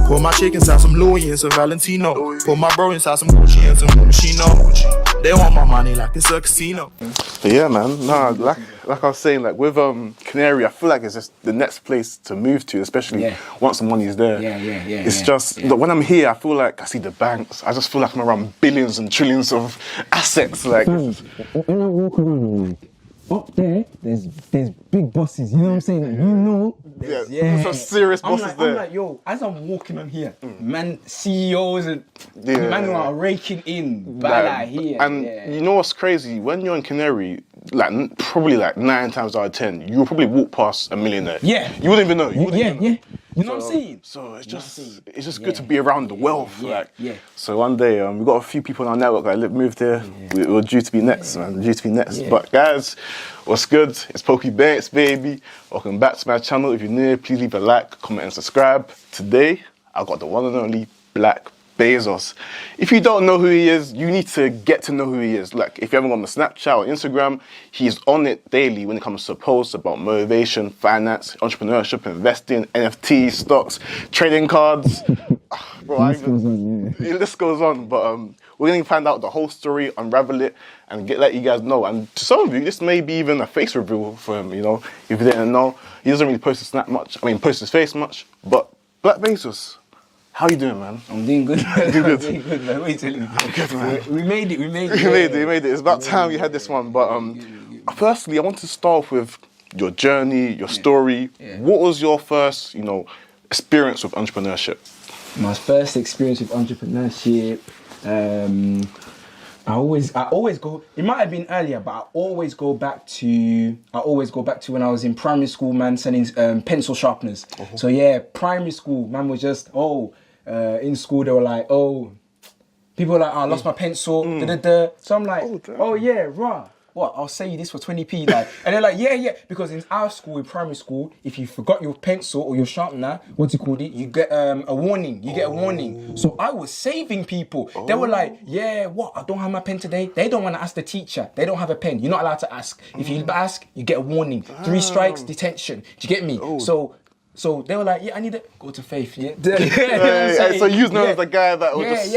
Pour my chick inside some Louis and some Valentino. Pour my bro inside some Gucci and some Moschino. They want my money like it's a casino. But yeah, man. Nah, like I was saying, like with Canary, I feel like it's just the next place to move to, especially once the money's there. It's just when I'm here, I feel like I see the banks. I just feel like I'm around billions and trillions of assets. Like when I walk around, up there, there's big bosses. You know what I'm saying? Like, you know, there's some serious bosses there. I'm like, yo, as I'm walking on here, man, CEOs and man who are raking in, bala here. And you know what's crazy? When you're in Canary, like probably like 9 times out of 10, you'll probably walk past a millionaire. Yeah. You wouldn't even know. You know what I'm saying? So it's just good to be around the wealth. So one day, we got a few people in our network that moved here. We're due to be next, man. Due to be next. But guys, what's good? It's Poku Banks, baby. Welcome back to my channel. If you're new, please leave a like, comment, and subscribe. Today, I got the one and only Black Bezos. If you don't know who he is, you need to get to know who he is. Like, if you haven't got him on Snapchat or Instagram, he's on it daily when it comes to posts about motivation, finance, entrepreneurship, investing, NFTs, stocks, trading cards. Bro, the list goes on. But we're going to find out the whole story, unravel it, and let you guys know. And to some of you, this may be even a face reveal for him, you know. If you didn't know, he doesn't really post his Snap much. I mean, post his face much. But Black Bezos, how you doing, man? I'm doing good. I'm doing good, man. What are you telling me? I'm good, man. We made it. We made it. It's about time we had this one. But firstly, I want to start off with your journey, your story. What was your first, experience with entrepreneurship? My first experience with entrepreneurship, I always go. It might have been earlier, but I always go back to when I was in primary school, man, selling pencil sharpeners. So yeah, primary school, man was just in school they were like, people were like, I lost my pencil. So I'm like, rah. What? I'll sell you this for 20p, like, and they're like, yeah, because in our school, in primary school, if you forgot your pencil or your sharpener, what's it called? You get a warning. You get a warning. So I was saving people. They were like, what? I don't have my pen today. They don't want to ask the teacher. They don't have a pen. You're not allowed to ask. If you ask, you get a warning. 3 strikes, detention. Do you get me? So they were like, I need to go to Faith. So you was known as the guy that was just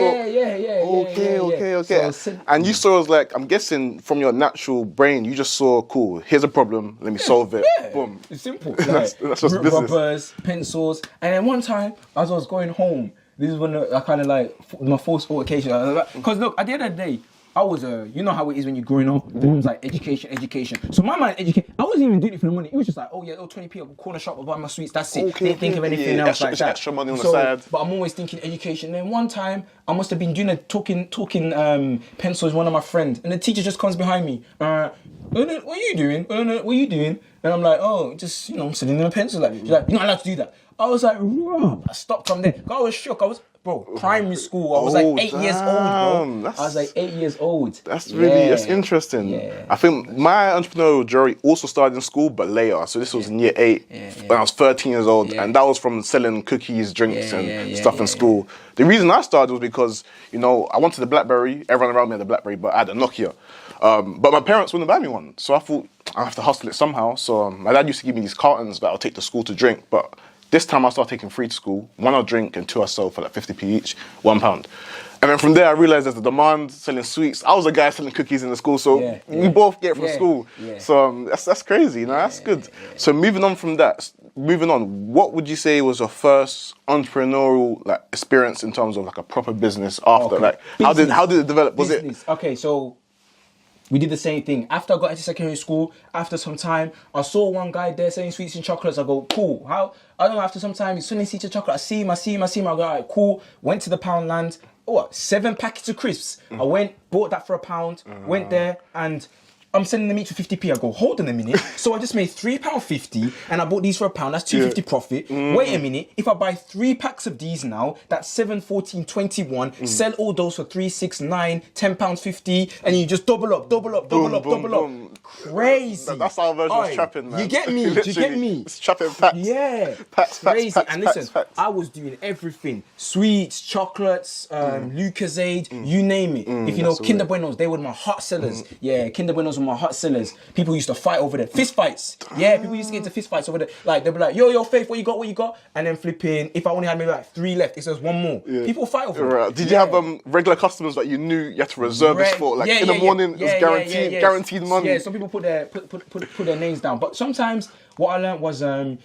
Okay. So, and you saw, like, I'm guessing from your natural brain, you just saw, cool, here's a problem, let me solve it. Boom. It's simple. That's just business. Rubbers, pencils. And then one time, as I was going home, this is when I kind of like, my first altercation. Because look, at the end of the day, I was you know how it is when you're growing up. It was like education. So my mind, education. I wasn't even doing it for the money. It was just like, 20p, I'll go corner shop, I'll buy my sweets. That's it. Didn't think of anything else like that. Extra money on the side. But I'm always thinking education. And then one time, I must have been doing talking pencil with one of my friends, and the teacher just comes behind me. What are you doing? What are you doing? And I'm like, just I'm sitting in a pencil. Like, she's like, you're not allowed to do that. I was like, Rob. I stopped from there. I was shook. Primary school. I was like 8 years old, bro. I was like 8 years old. That's that's interesting. Yeah. I think my entrepreneurial journey also started in school, but later. So this was in year 8 when I was 13 years old, and that was from selling cookies, drinks, and stuff in school. The reason I started was because I wanted the BlackBerry. Everyone around me had a BlackBerry, but I had a Nokia. But my parents wouldn't buy me one, so I thought I have to hustle it somehow. So my dad used to give me these cartons that I'll take to school to drink, but this time I started taking 3 to school. 1 I'll drink and 2 I sell for like 50p each, £1. And then from there I realized there's a demand selling sweets. I was a guy selling cookies in the school, so we both get from school. So that's crazy, that's good. So moving on from that, what would you say was your first entrepreneurial experience in terms of a proper business after? How did it develop? Was it? Okay, so we did the same thing. After I got into secondary school, after some time, I saw one guy there selling sweets and chocolates. I go, cool. I don't know, after some time, he's selling sweets and chocolate. I see him. I go, all right, cool. Went to the Poundland. 7 packets of crisps. I went, bought that for £1, went there, and I'm selling them each for 50p. I go, hold on a minute. So I just made £3.50 and I bought these for £1. That's £2.50 profit. Wait a minute. If I buy 3 packs of these now, that's 7, 14, 21. Sell all those for 3, 6, 9, £10.50, and you just double up. Crazy. That's our version of trapping, man. You get me? Do you get me? It's trapping packs. Yeah. Packs. Crazy. And listen, I was doing everything. Sweets, chocolates, Lucozade, you name it. If you know Kinder Buenos, they were my hot sellers. Yeah, Kinder Buenos were my hot sellers. People used to fight over there. Fist fights. Yeah, people used to get into fist fights over there. Like, they'd be like, yo, Faith, what you got? And then flipping, if I only had maybe like 3 left, it says 1 more. Yeah. People fight over it. Did you have regular customers that you knew you had to reserve this for? Like, in the morning, it's guaranteed money. Yeah, some people put their names down. But sometimes, what I learned was,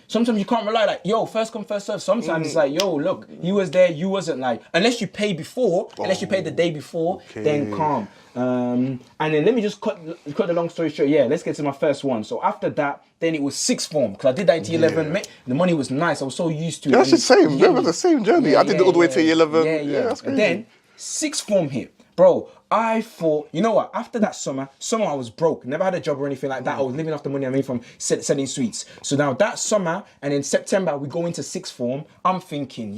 sometimes you can't rely, like, yo, first come, first serve. Sometimes it's like, yo, look, he was there, you wasn't, like, unless you pay the day before, then calm. And then let me just cut the long story short. Yeah, let's get to my first one. So after that, then it was sixth form, because I did that in year 11. Mate, the money was nice. I was so used to it. That's the same. We had the same journey. I did it all the way to year 11. Yeah, that's crazy. And then sixth form hit. Bro, I thought, you know what? After that summer I was broke. Never had a job or anything like that. I was living off the money I made from selling sweets. So now that summer, and in September, we go into sixth form. I'm thinking,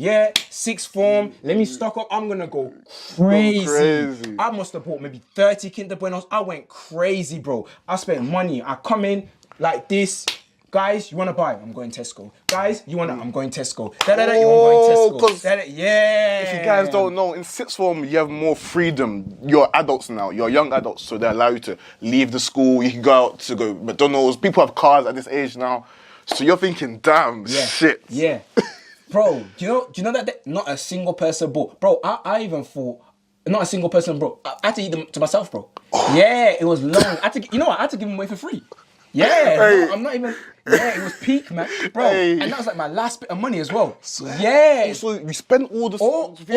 sixth form, let me stock up. I'm going to go crazy. I must have bought maybe 30 Kinder Buenos. I went crazy, bro. I spent money. I come in like this. Guys, you want to buy? I'm going Tesco. Guys, you want to? I'm going Tesco. I'm going Tesco. If you guys don't know, in sixth form, you have more freedom. You're adults now. You're young adults, so they allow you to leave the school. You can go out to go McDonald's. People have cars at this age now. So you're thinking, damn, shit. Yeah. Bro, do you know that not a single person bought? Bro, I even thought, not a single person bro. I had to eat them to myself, bro. Yeah, it was long. I had to give them away for free. Yeah, no, I'm not even. Yeah, it was peak, man, bro. And that was like my last bit of money as well. Yeah. So you spent all the.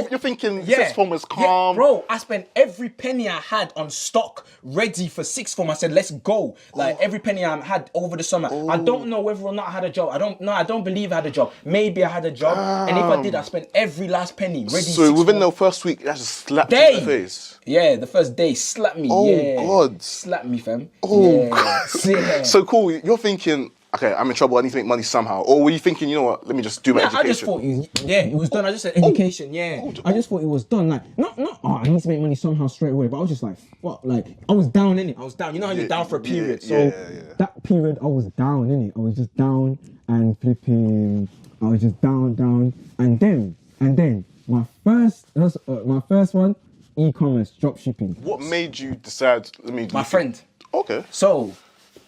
You're thinking sixth form was calm. Yeah, bro, I spent every penny I had on stock ready for sixth form. I said, let's go. Like every penny I had over the summer. I don't know whether or not I had a job. I don't believe I had a job. Maybe I had a job, and if I did, I spent every last penny ready. So within the first week, that just slapped you in the face. Yeah, the first day slapped me. God, slapped me, fam. God. Yeah. So cool. You're thinking, okay, I'm in trouble. I need to make money somehow. Or were you thinking, you know what? Let me just do my education. I just thought, it was done. I just said education. I just thought it was done. Like, not. I need to make money somehow straight away. But I was just like, what? Like, I was down in it. I was down. You know how you're down for a period. So that period, I was down in it. I was just down and flipping. I was just down, and then my first one, e-commerce, dropshipping. What made you decide? My friend. Okay. So,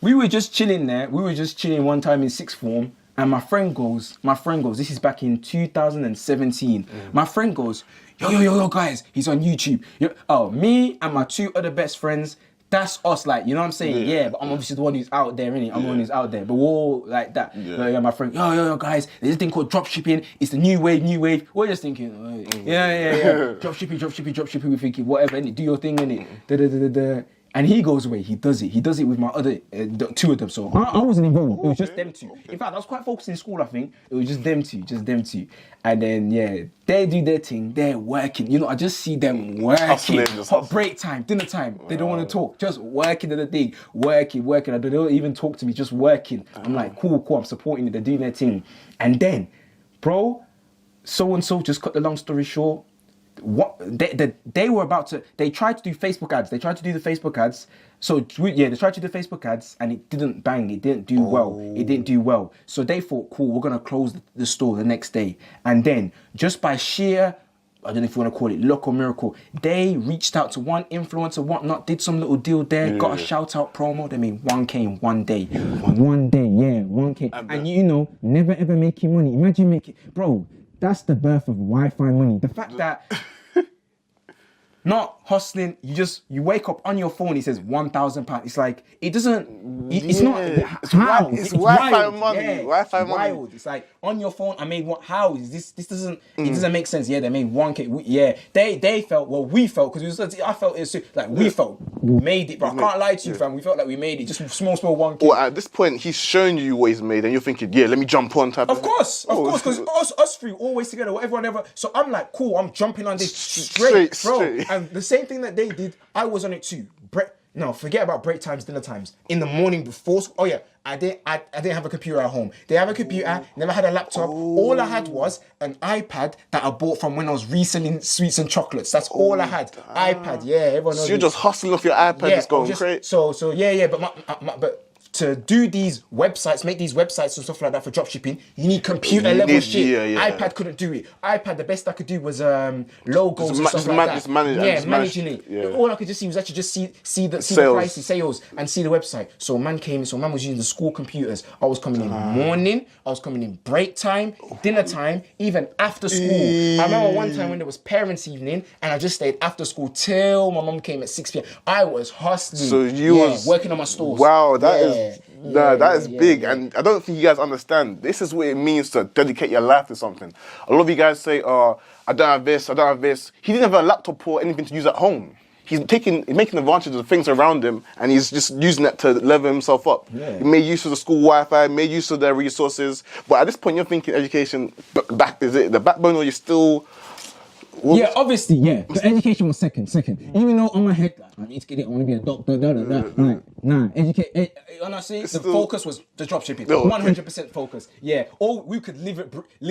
we were just chilling there. We were just chilling one time in sixth form, and my friend goes, this is back in 2017. My friend goes, yo, guys, he's on YouTube. Me and my 2 other best friends, that's us, like, you know what I'm saying? Yeah, but I'm obviously the one who's out there, innit? I'm the one who's out there, but we're all like that. Yeah, my friend, yo, guys, there's this thing called dropshipping. It's the new wave. We're just thinking, dropshipping. We're thinking, whatever, innit? Do your thing, innit? And he goes away. He does it with my other 2 of them. So I wasn't involved. It was just them 2. In fact, I was quite focused in school. I think it was just them two. And then they do their thing. They're working. You know, I just see them working. Hot break time, dinner time. They don't want to talk. Just working at the thing. Working. They don't even talk to me. Just working. I'm like, cool. I'm supporting it. They're doing their thing. And then, bro, so and so. Just cut the long story short. What they were about to, they tried to do Facebook ads. They tried to do the Facebook ads. So they tried to do the Facebook ads, and it didn't bang. It didn't do well. So they thought, cool, we're gonna close the store the next day. And then just by sheer, I don't know if you want to call it luck or miracle, they reached out to one influencer, whatnot, did some little deal there, got a shout out promo. They made 1K in 1 day. 1 day, 1K. And you know, never ever making money. Imagine making, bro. That's the birth of Wi-Fi money. The fact that not hustling, you wake up on your phone, it says £1,000. It's like, it doesn't, it's not, how? It's Wi-Fi money. Wi-Fi money. Wild. It's like, on your phone, I made what, how is this doesn't, it doesn't make sense. Yeah, they made 1K. They felt, well, we felt, because I felt it was like, we felt, we made it, bro. I can't lie to you, fam. We felt like we made it, just small 1K. Well, at this point, he's shown you what he's made, and you're thinking, let me jump on type of course, because us 3 always together, whatever. So I'm like, cool, I'm jumping on this straight, bro. And the same thing that they did, I was on it too. Forget about break times, dinner times. In the morning before school, I didn't have a computer at home. They have a computer, never had a laptop. All I had was an iPad that I bought from when I was reselling sweets and chocolates. That's all I had. iPad, everyone knows. So you're just hustling off your iPad, just going crazy. But to do these websites, make these websites and stuff like that for dropshipping, you need computer level shit. iPad couldn't do it. iPad, the best I could do was logos and stuff like that. Managing it. Yeah. All I could just see was actually just see the prices, sales, and see the website. So man was using the school computers. I was coming in morning, I was coming in break time, dinner time, even after school. I remember one time when there was parents' evening, and I just stayed after school till my mum came at 6 p.m. I was hustling. So you was working on my stores. Wow, that is big, and I don't think you guys understand. This is what it means to dedicate your life to something. A lot of you guys say, "Oh, I don't have this, I don't have this." He didn't have a laptop or anything to use at home. He's making advantage of the things around him, and he's just using that to level himself up. Yeah. He made use of the school Wi-Fi, made use of their resources. But at this point, you're thinking education is it the backbone, or you're still? Yeah, obviously, yeah. The education was second. Even though on my head, I need to get it, I want to be a doctor, Honestly, the focus was the dropshipping. 100% focus. Yeah, we could live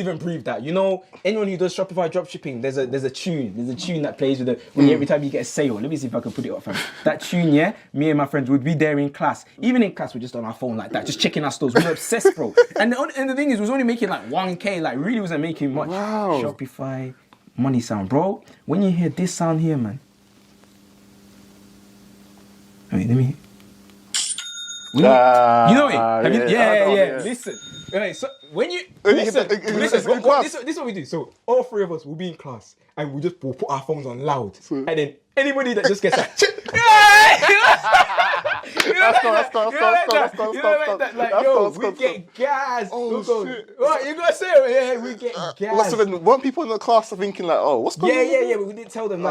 and breathe that. You know, anyone who does Shopify dropshipping, there's a tune that plays with it every time you get a sale. Let me see if I can put it up, fam. That tune, yeah, me and my friends would be there in class. Even in class, we're just on our phone like that, just checking our stores. We were obsessed, bro. And the thing is, we was only making like 1K, like really wasn't making much. Wow. Shopify money sound, bro. When you hear this sound here, man. Wait, let me. You know it? Yeah. Listen. Right, so when you listen, this is what we do. So all three of us will be in class and we'll put our phones on loud, and then anybody that just gets like, we get gas. Oh shit! What you gotta say? Yeah, we get gas. So then, weren't people in the class thinking like, "Oh, what's going on?" Yeah, but we didn't tell them.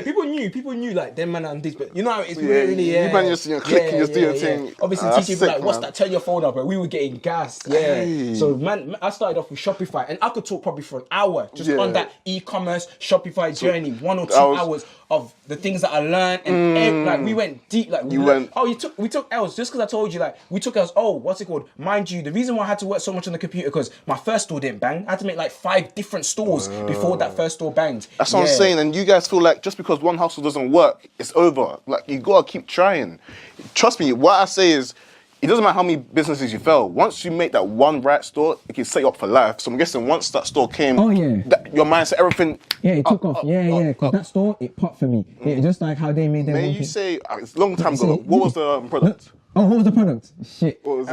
People knew like them man and this, but you know how it is. You man just clicking, just doing thing. Obviously, teaching people like, "What's that? Turn your phone up." But we were getting gas. Yeah. So man, I started off with Shopify, and I could talk probably for an hour just on that e-commerce Shopify journey, 1 or 2 hours of the things that I learned, and like we went deep. Like we took L's just because I told you like we took L's. Oh, what's it called? Mind you, the reason why I had to work so much on the computer because my first store didn't bang. I had to make like 5 different stores before that first store banged. That's what I'm saying. And you guys feel like just because one hustle doesn't work, it's over. Like you gotta keep trying. Trust me. What I say is, it doesn't matter how many businesses you fail. Once you make that one right store, it can set you up for life. So I'm guessing once that store came, your mindset, everything. Yeah, it took off. Because that store, it popped for me. Yeah, just like how they made their. May you say, it's a long time ago. What was the product? Oh, what was the product? Shit. Was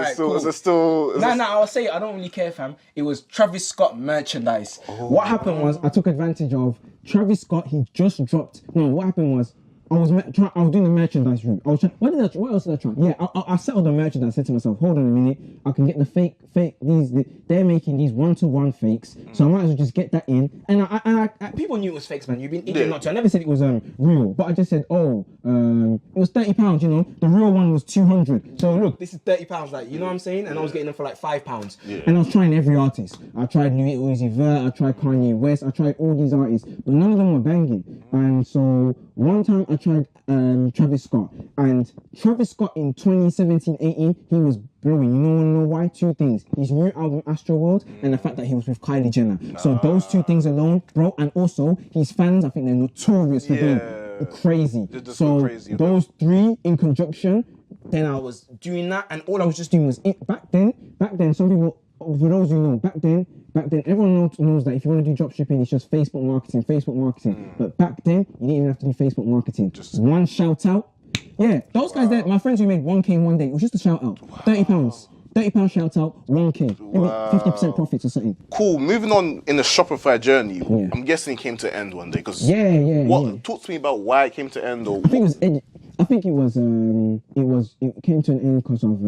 it still? I'll say it. I don't really care, fam. It was Travis Scott merchandise. What happened was I took advantage of Travis Scott. He just dropped. No, what happened was. I was doing the merchandise room. What else did I try? Yeah, I settled the merchandise. I said to myself, hold on a minute. I can get the fake. They're making these 1-to-1 fakes, so I might as well just get that in. And I people knew it was fakes, man. You've been eating not to. I never said it was real, but I just said, it was £30. You know, the real one was 200. So look, this is £30. Like, you know what I'm saying? And I was getting them for like £5. Yeah. And I was trying every artist. I tried Louis Uzi Vert. I tried Kanye West. I tried all these artists, but none of them were banging. And so one time I tried Travis Scott, and Travis Scott in 2017-18, he was blowing. You know why? 2 things: his new album Astroworld, and the fact that he was with Kylie Jenner. So those 2 things alone, bro. And also his fans, I think they're notorious for being crazy. So crazy, those 3 in conjunction, then I was doing that, and all I was just doing was it. Back then, some people, for those who know, back then, everyone knows that if you want to do dropshipping, it's just Facebook marketing. But back then, you didn't even have to do Facebook marketing. Just one shout out. Yeah, those guys there, my friends who made 1K in one day, it was just a shout out. £30. £30 shout out, 1K. Maybe 50% profits or something. Cool. Moving on in the Shopify journey, I'm guessing it came to end one day. Cause talk to me about why it came to end, or I think it came to an end because of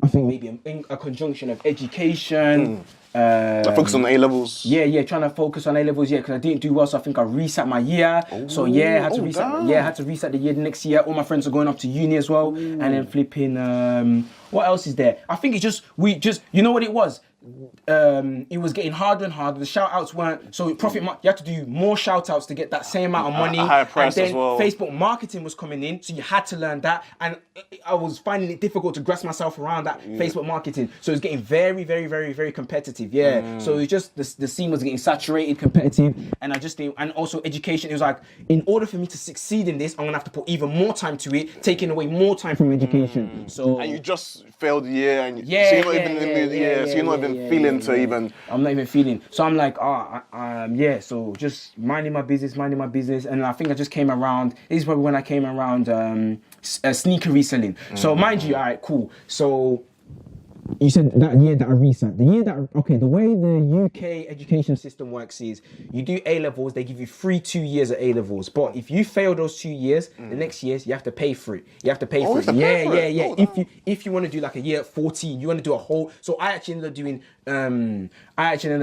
I think maybe a conjunction of education. Focus on the A-levels. Yeah, trying to focus on A-levels, because I didn't do well, so I think I reset my year. I had to reset the year the next year. All my friends are going up to uni as well. And then flipping, what else is there? I think you know what it was? it was getting harder and harder. The shout outs weren't so profit. You had to do more shout outs to get that same amount of money. A higher price and then as well. Facebook marketing was coming in, so you had to learn that. And I was finding it difficult to grasp myself around that Facebook marketing. So it was getting very, very, very, very competitive. Yeah. So it was just the scene was getting saturated, competitive, and I just think, and also education. It was like, in order for me to succeed in this, I'm gonna have to put even more time to it, taking away more time from education. So And you just failed the year, and so Yeah, you're not yeah, even yeah, in the, yeah, so you're not yeah, even yeah, feeling yeah, to yeah. even. I'm not even feeling. So I'm like, so just minding my business, and I think I just came around. This is probably when I came around sneaker reselling. So mind you, all right, cool. So you said that year that I reset. The year that, okay, the way the UK education system works is you do A-levels, they give you free 2 years of A-levels. But if you fail those 2 years, the next years, you have to pay for it. You have to pay for it. Yeah. Oh, if you want to do like a year at 14, you want to do a whole, so I actually ended up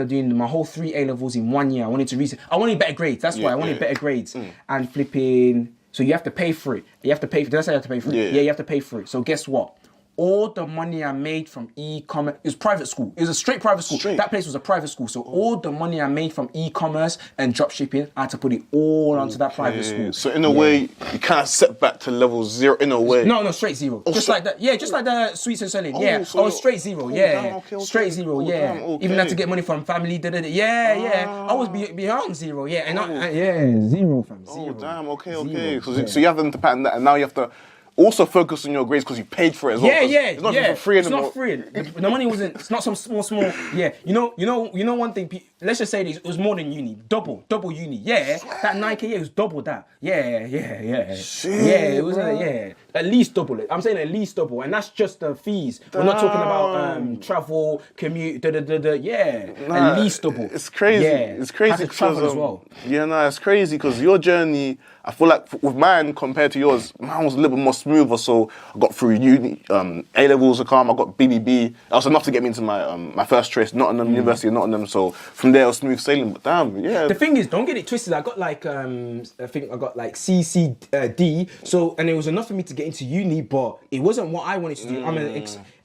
doing my whole 3 A-levels in 1 year. I wanted to reset. I wanted better grades. That's why I wanted better grades. And flipping, so you have to pay for it. You have to pay for it. Did I say you have to pay for it? Yeah, you have to pay for it. So guess what? All the money I made from e-commerce, it was private school. It was a straight private school. That place was a private school. So all the money I made from e-commerce and dropshipping, I had to put it all onto that private school. So in a way, you kind of set back to level 0 in a way. No, straight 0. Just like that. Yeah, just like the sweets and selling. So I was straight 0. Straight 0. Even had to get money from family. I was beyond 0. Yeah, and 0 from 0. Oh damn. Okay. So you have them to pattern that, and now you have to also focus on your grades because you paid for it as well. It's not even for free anymore. It's not free. The money wasn't. It's not some small. Yeah, you know one thing. Let's just say this. It was more than uni. Double uni. Yeah, that 9K. Yeah, it was double that. Yeah. Shit, It was at least double it. I'm saying at least double, and that's just the fees. We're not talking about travel, commute. Yeah, at least double. It's crazy. Yeah, It's crazy had to travel as well. Yeah, no, it's crazy because your journey, I feel like with mine compared to yours, mine was a little bit more smoother. So I got through uni, A-levels are calm. I got BBB. That was enough to get me into my first choice, Nottingham University of Nottingham. So from there, I was smooth sailing. But damn, yeah. The thing is, don't get it twisted. I got like I think I got like CCD. So and it was enough for me to get into uni, but it wasn't what I wanted to do.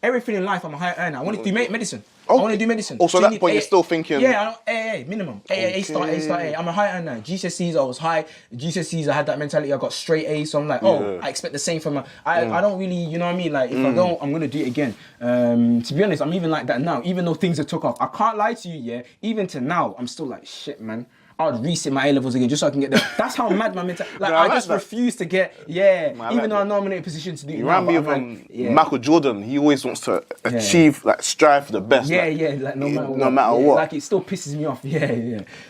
Everything in life, I'm a high earner. I wanted to do medicine. I want to do medicine. Also, at that point, you're still thinking. Yeah, AA minimum. A star. I'm a high earner. GCSEs, I was high. GCSEs, I had that mentality. I got straight A's, so I'm like, I expect the same from I don't really, you know what I mean? Like, if I go, I'm gonna do it again. To be honest, I'm even like that now. Even though things have took off, I can't lie to you. Yeah, even to now, I'm still like, shit, man. I'd reset my A-levels again just so I can get there. That's how mad my mentality. Like, I just refuse to get. Even though I know I'm in a position to do it. You remind me of Michael Jordan. He always wants to achieve, like, strive for the best. Like no matter what. Like, it still pisses me off.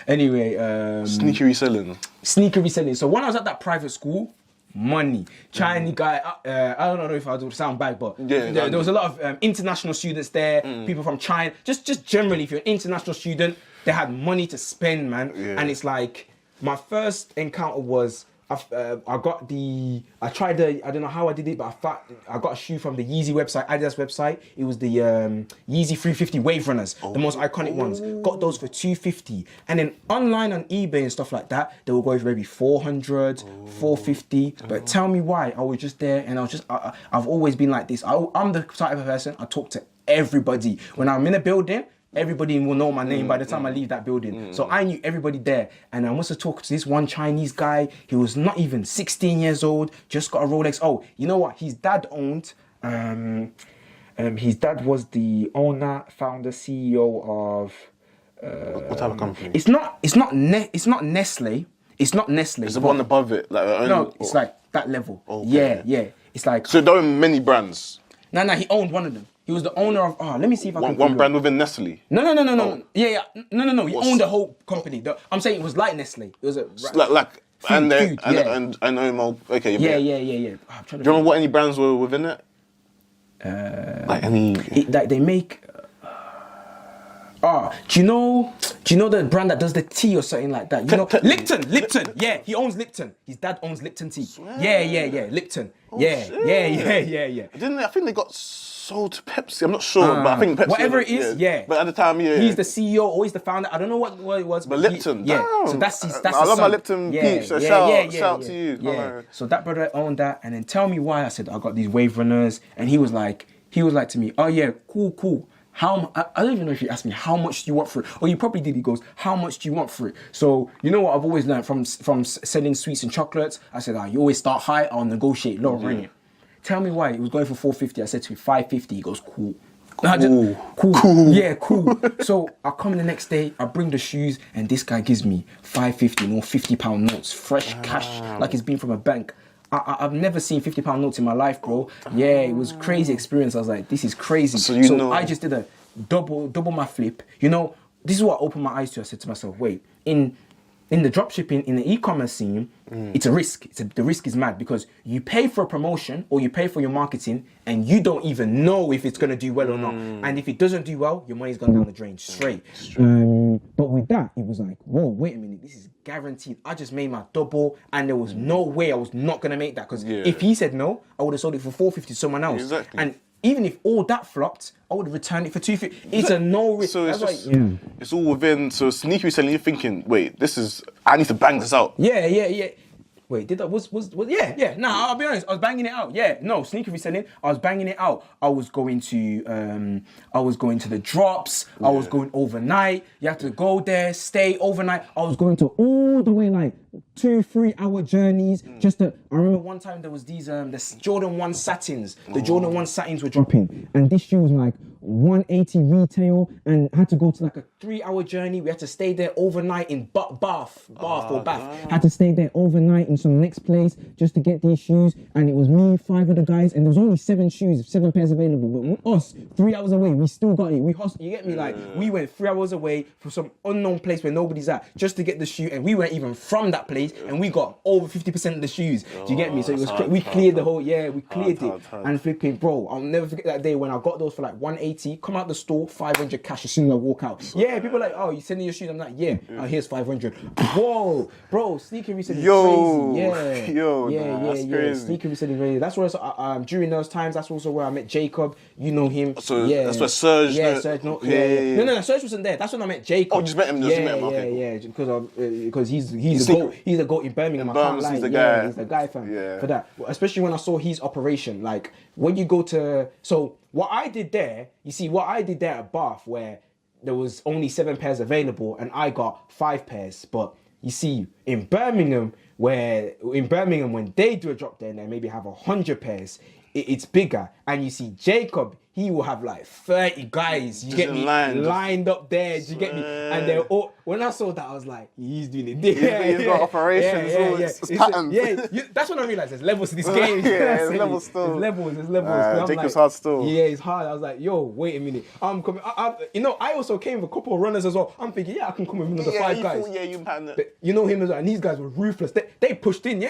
Anyway, sneaker reselling. So when I was at that private school, money, Chinese guy. I don't know if I would sound bad, but there was a lot of international students there. People from China. Just generally, if you're an international student, they had money to spend, man. And it's like, my first encounter was, I don't know how I did it, but I got a shoe from the Yeezy website, Adidas website. It was the Yeezy 350 Wave Runners, the most iconic ones. Got those for $250. And then online on eBay and stuff like that, they will go for maybe $400, $450. But tell me why. I was just there, and I've always been like this. I'm the type of person, I talk to everybody. When I'm in a building, everybody will know my name by the time I leave that building. So I knew everybody there. And I must have talked to this one Chinese guy. He was not even 16 years old, just got a Rolex. Oh, you know what? His dad owned, his dad was the owner, founder, CEO of... what type of company? It's not Nestle. It's not Nestle. It's the one above it. It's like that level. Okay. Yeah. It's like... So there are many brands? No, he owned one of them. He was the owner of. Let me see if I can. One brand within Nestle. No. Yeah. No. He owned the whole company. I'm saying it was like Nestle. It was a food, I know more. Okay. Yeah. Do you remember what any brands were within it? Like any. They make. Do you know the brand that does the tea or something like that? You know, Lipton. Yeah, he owns Lipton. His dad owns Lipton tea. Yeah, Lipton. Yeah. I think they got sold to Pepsi. I'm not sure, but I think Pepsi. Whatever it is, yeah. But at the time, he's the CEO or he's the founder. I don't know what it was. But Lipton, so that's I love my Lipton peeps. So shout to you. Yeah. So that brother owned that, and then tell me why. I said I got these Wave Runners, and he was like to me, oh yeah, cool. I don't even know if you asked me how much do you want for it, or you probably did. He goes, how much do you want for it? So you know what I've always learned from selling sweets and chocolates. I said, you always start high, I'll negotiate low, innit? Tell me why. It was going for 450. I said to him 550. He goes, cool. Cool. Yeah, cool. So I come the next day, I bring the shoes, and this guy gives me 550, £50 notes, fresh cash, like it's been from a bank. I've never seen £50 notes in my life, bro. Yeah, it was crazy experience. I was like, this is crazy. So I just did a double my flip. You know, this is what opened my eyes to. I said to myself, wait, in the dropshipping, in the e-commerce scene, it's a risk. The risk is mad because you pay for a promotion or you pay for your marketing and you don't even know if it's going to do well or not. And if it doesn't do well, your money's gone down the drain straight. But with that, it was like, whoa, Wait a minute, this is guaranteed. I just made my double and there was no way I was not going to make that because if he said no, I would have sold it for 450 to someone else. Exactly. And even if all that flopped, I would have returned it for 250. It's a no risk. So it's all within. So sneaky reselling, you're thinking, wait, I need to bang this out. Yeah. Wait, did that was yeah. No, I'll be honest. I was banging it out. Yeah, no, sneaker reselling. I was banging it out. I was going to the drops. I was going overnight. You have to go there, stay overnight. I was going to all the way like 2-3 hour journeys just to. I remember one time there was these the Jordan 1 satins. The Jordan 1 satins were dropping, and this shoe was like 180 retail, and had to go to like a 3-hour journey. We had to stay there overnight in Bath. Had to stay there overnight in some next place just to get these shoes, and it was me, 5 other guys, and there was only 7 pairs available. But with us, 3 hours away, we still got it. You get me? Like we went 3 hours away from some unknown place where nobody's at just to get the shoe, and we weren't even from that place, and we got over 50% of the shoes. Do you get me? So it was we cleared the whole we cleared it, and flipping, bro, I'll never forget that day when I got those for like 180. Come out the store, 500 cash as soon as I walk out. Yeah, people are like, oh, you sending your shoes? I'm like, yeah. Here's 500. Whoa, bro, sneaker reselling crazy. That's crazy. Sneaker reselling crazy. That's where during those times, that's also where I met Jacob. You know him. So that's where Serge. Serge. No, Serge wasn't there. That's when I met Jacob. Oh, just met him. Because he's the goat in Birmingham. I can't lie. He's the guy, fam. For that, especially when I saw his operation. Like when you go to what I did there at Bath, where there was only 7 pairs available and I got 5 pairs. But you see, in Birmingham, when they do a drop there and they maybe have 100 pairs, it's bigger. And you see Jacob, he will have like 30 guys, you get me, lined up there, do you get me? And they're all, when I saw that, I was like, he's doing it. He's got operations, it's patterns. That's when I realized there's levels to this game. There's levels still. There's levels. Jacob's hard still. Yeah, it's hard. I was like, yo, wait a minute. I'm coming. I also came with a couple of runners as well. I'm thinking, I can come with another 5 guys. You pattern. You know him as well, and these guys were ruthless. They pushed in,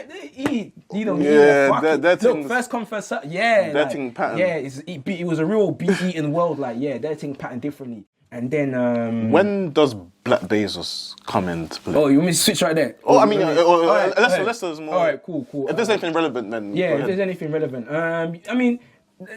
Look, first come, first serve. That thing pattern. Yeah, it was a real beat-eating world. Like, that thing pattern differently. And then when does Black Bezos come into play? Oh, you want me to switch right there? Lester's more. All right, cool. If there's anything relevant, then if there's anything relevant,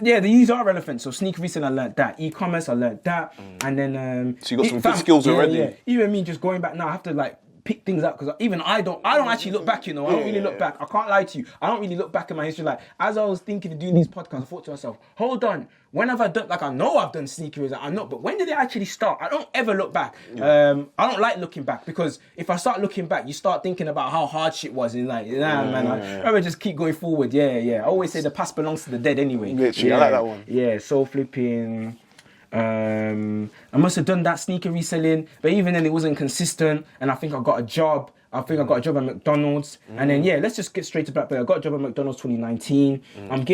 these are relevant. So sneaker reselling, I learned that. E-commerce, I learned that, and then so you got some good skills already. Yeah. Even me just going back now, I have to like pick things up because even I don't actually look back. I don't really look back. I can't lie to you. I don't really look back in my history. Like as I was thinking of doing these podcasts, I thought to myself, hold on. When have I done? Like I know I've done sneakers, I'm not. But when did it actually start? I don't ever look back. I don't like looking back because if I start looking back, you start thinking about how hard shit was, and like, man, I'd rather just keep going forward. I always say the past belongs to the dead anyway. Literally, I like that one. Yeah, so flipping. I must have done that sneaker reselling, but even then it wasn't consistent, and I think I got a job. at McDonald's, and then let's just get straight to Black Belt. I got a job at McDonald's 2019. I'm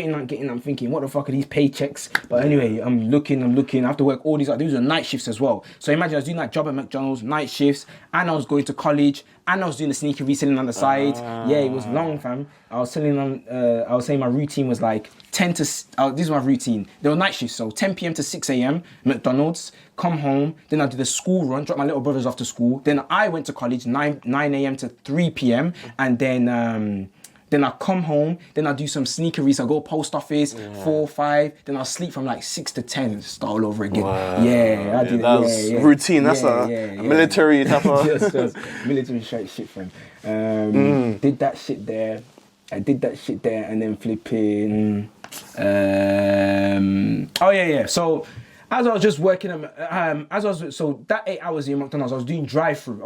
thinking, what the fuck are these paychecks? But anyway, I'm looking. I have to work all these. These are night shifts as well. So imagine I was doing that job at McDonald's, night shifts, and I was going to college, and I was doing the sneaker reselling on the side. It was long, fam. I was saying my routine was like 10 to. This is my routine. There were night shifts, so 10 p.m. to 6 a.m. McDonald's. Come home, then I did a school run, drop my little brothers off to school. Then I went to college 9 a.m. to 3 p.m. And then I come home, then I do some sneakeries. I go post office, 4, 5. Then I'll sleep from like 6 to 10, start all over again. Wow. I did that's routine. That's a military type of... just military shit, friend. Did that shit there. I did that shit there and then flipping... So... As I was just working, so that 8 hours in McDonald's, I was doing drive-through.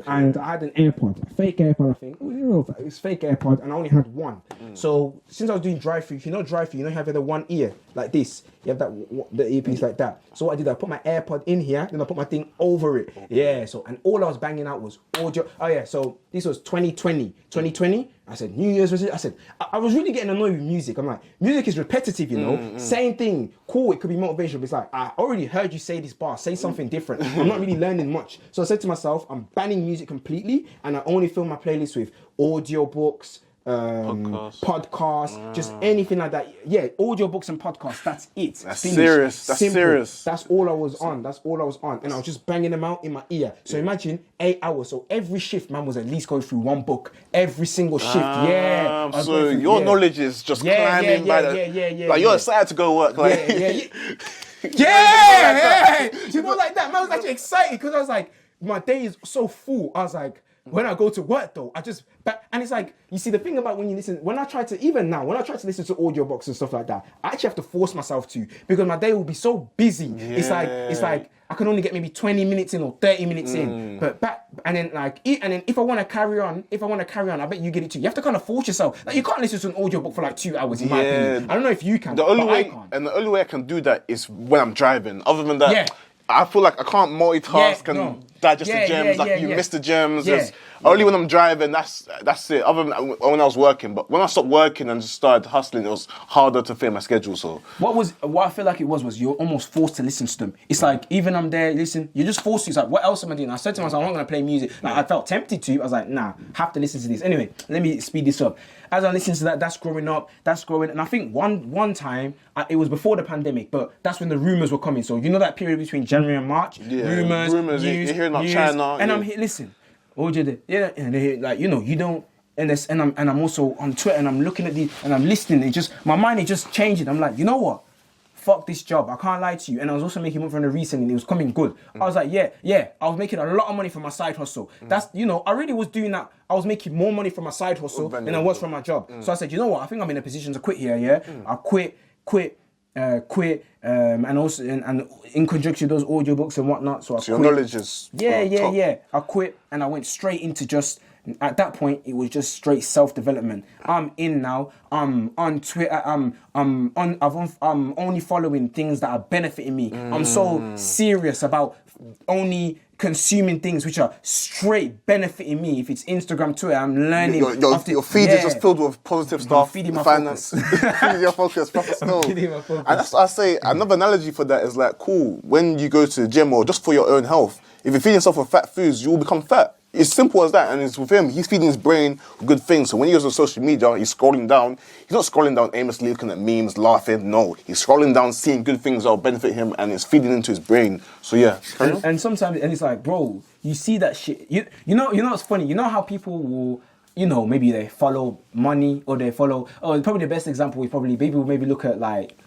And I had an AirPod, a fake AirPod, I think. It's fake AirPod, and I only had one. So since I was doing drive-through, if you know drive-through, you know you have the one ear like this. You have the earpiece like that. So what I did, I put my AirPod in here, then I put my thing over it. Yeah. So and all I was banging out was audio. Oh yeah. So this was 2020. I said New Year's resolution. I said I was really getting annoyed with music. I'm like, music is repetitive, you know. Same thing. Cool. It could be motivational, but it's like I already heard you say this bar. Say something different. I'm not really learning much. So I said to myself, I'm banning music completely, and I only fill my playlist with audiobooks. Podcasts, just anything like that. Yeah, audiobooks and podcasts. That's it. That's serious. That's simple. Serious. That's all I was on. And I was just banging them out in my ear. So imagine 8 hours. So every shift, man was at least going through one book. Every single shift. So your knowledge is just climbing by the. Like you're excited to go work. Like yeah. You know, like that. Man, I was actually excited because I was like, my day is so full. I was like. When I go to work though, and it's like, you see the thing about when I try to listen to audiobooks and stuff like that, I actually have to force myself to, because my day will be so busy. Yeah. It's like, I can only get maybe 20 minutes in or 30 minutes in, and then if I want to carry on, I bet you get it too. You have to kind of force yourself. Like you can't listen to an audiobook for like 2 hours in my opinion. I don't know if you can, the only way I can do that is when I'm driving. Other than that, I feel like I can't multitask and digest the gems. You miss the gems. Only when I'm driving, that's it. Other than when I was working, but when I stopped working and just started hustling, it was harder to fit my schedule. So what I feel like it was you're almost forced to listen to them. It's like even I'm there, listen, you're just forced to. It's like, what else am I doing? I said to myself, I'm not gonna play music. Like I felt tempted to. I was like, nah, have to listen to this. Anyway, let me speed this up. As I listen to that, that's growing, and I think one time it was before the pandemic, but that's when the rumors were coming. So you know that period between January and March, rumors. News, you're hearing about China, and I'm here. Listen, and they like you don't. And I'm also on Twitter and I'm looking at these and I'm listening. My mind is just changing. I'm like, you know what? Fuck this job. I can't lie to you. And I was also making money from the reselling. It was coming good. I was like, yeah. I was making a lot of money from my side hustle. That's, I really was doing that. I was making more money from my side hustle than I was from my job. So I said, you know what? I think I'm in a position to quit here. Yeah. I quit. And also and in conjunction with those audiobooks and whatnot. So I quit. Your knowledge is top. I quit and I went straight into just. At that point, it was just straight self-development. I'm in now. I'm on Twitter. I'm only following things that are benefiting me. I'm so serious about only consuming things which are straight benefiting me. If it's Instagram, Twitter, I'm learning. Your feed is just filled with positive stuff. Feeding my finance. Feeding your focus, proper stuff. And that's what I say. Another analogy for that is like, cool, when you go to the gym or just for your own health, if you feed yourself with fat foods, you will become fat. It's simple as that, and it's with him. He's feeding his brain good things. So when he goes on social media, he's scrolling down. He's not scrolling down aimlessly, looking at memes, laughing. No, he's scrolling down, seeing good things that will benefit him, and it's feeding into his brain. So yeah. And sometimes, and it's like, bro, you see that shit. You know what's funny? You know how people will, maybe they follow money or they follow. Oh, probably the best example is probably people maybe look at like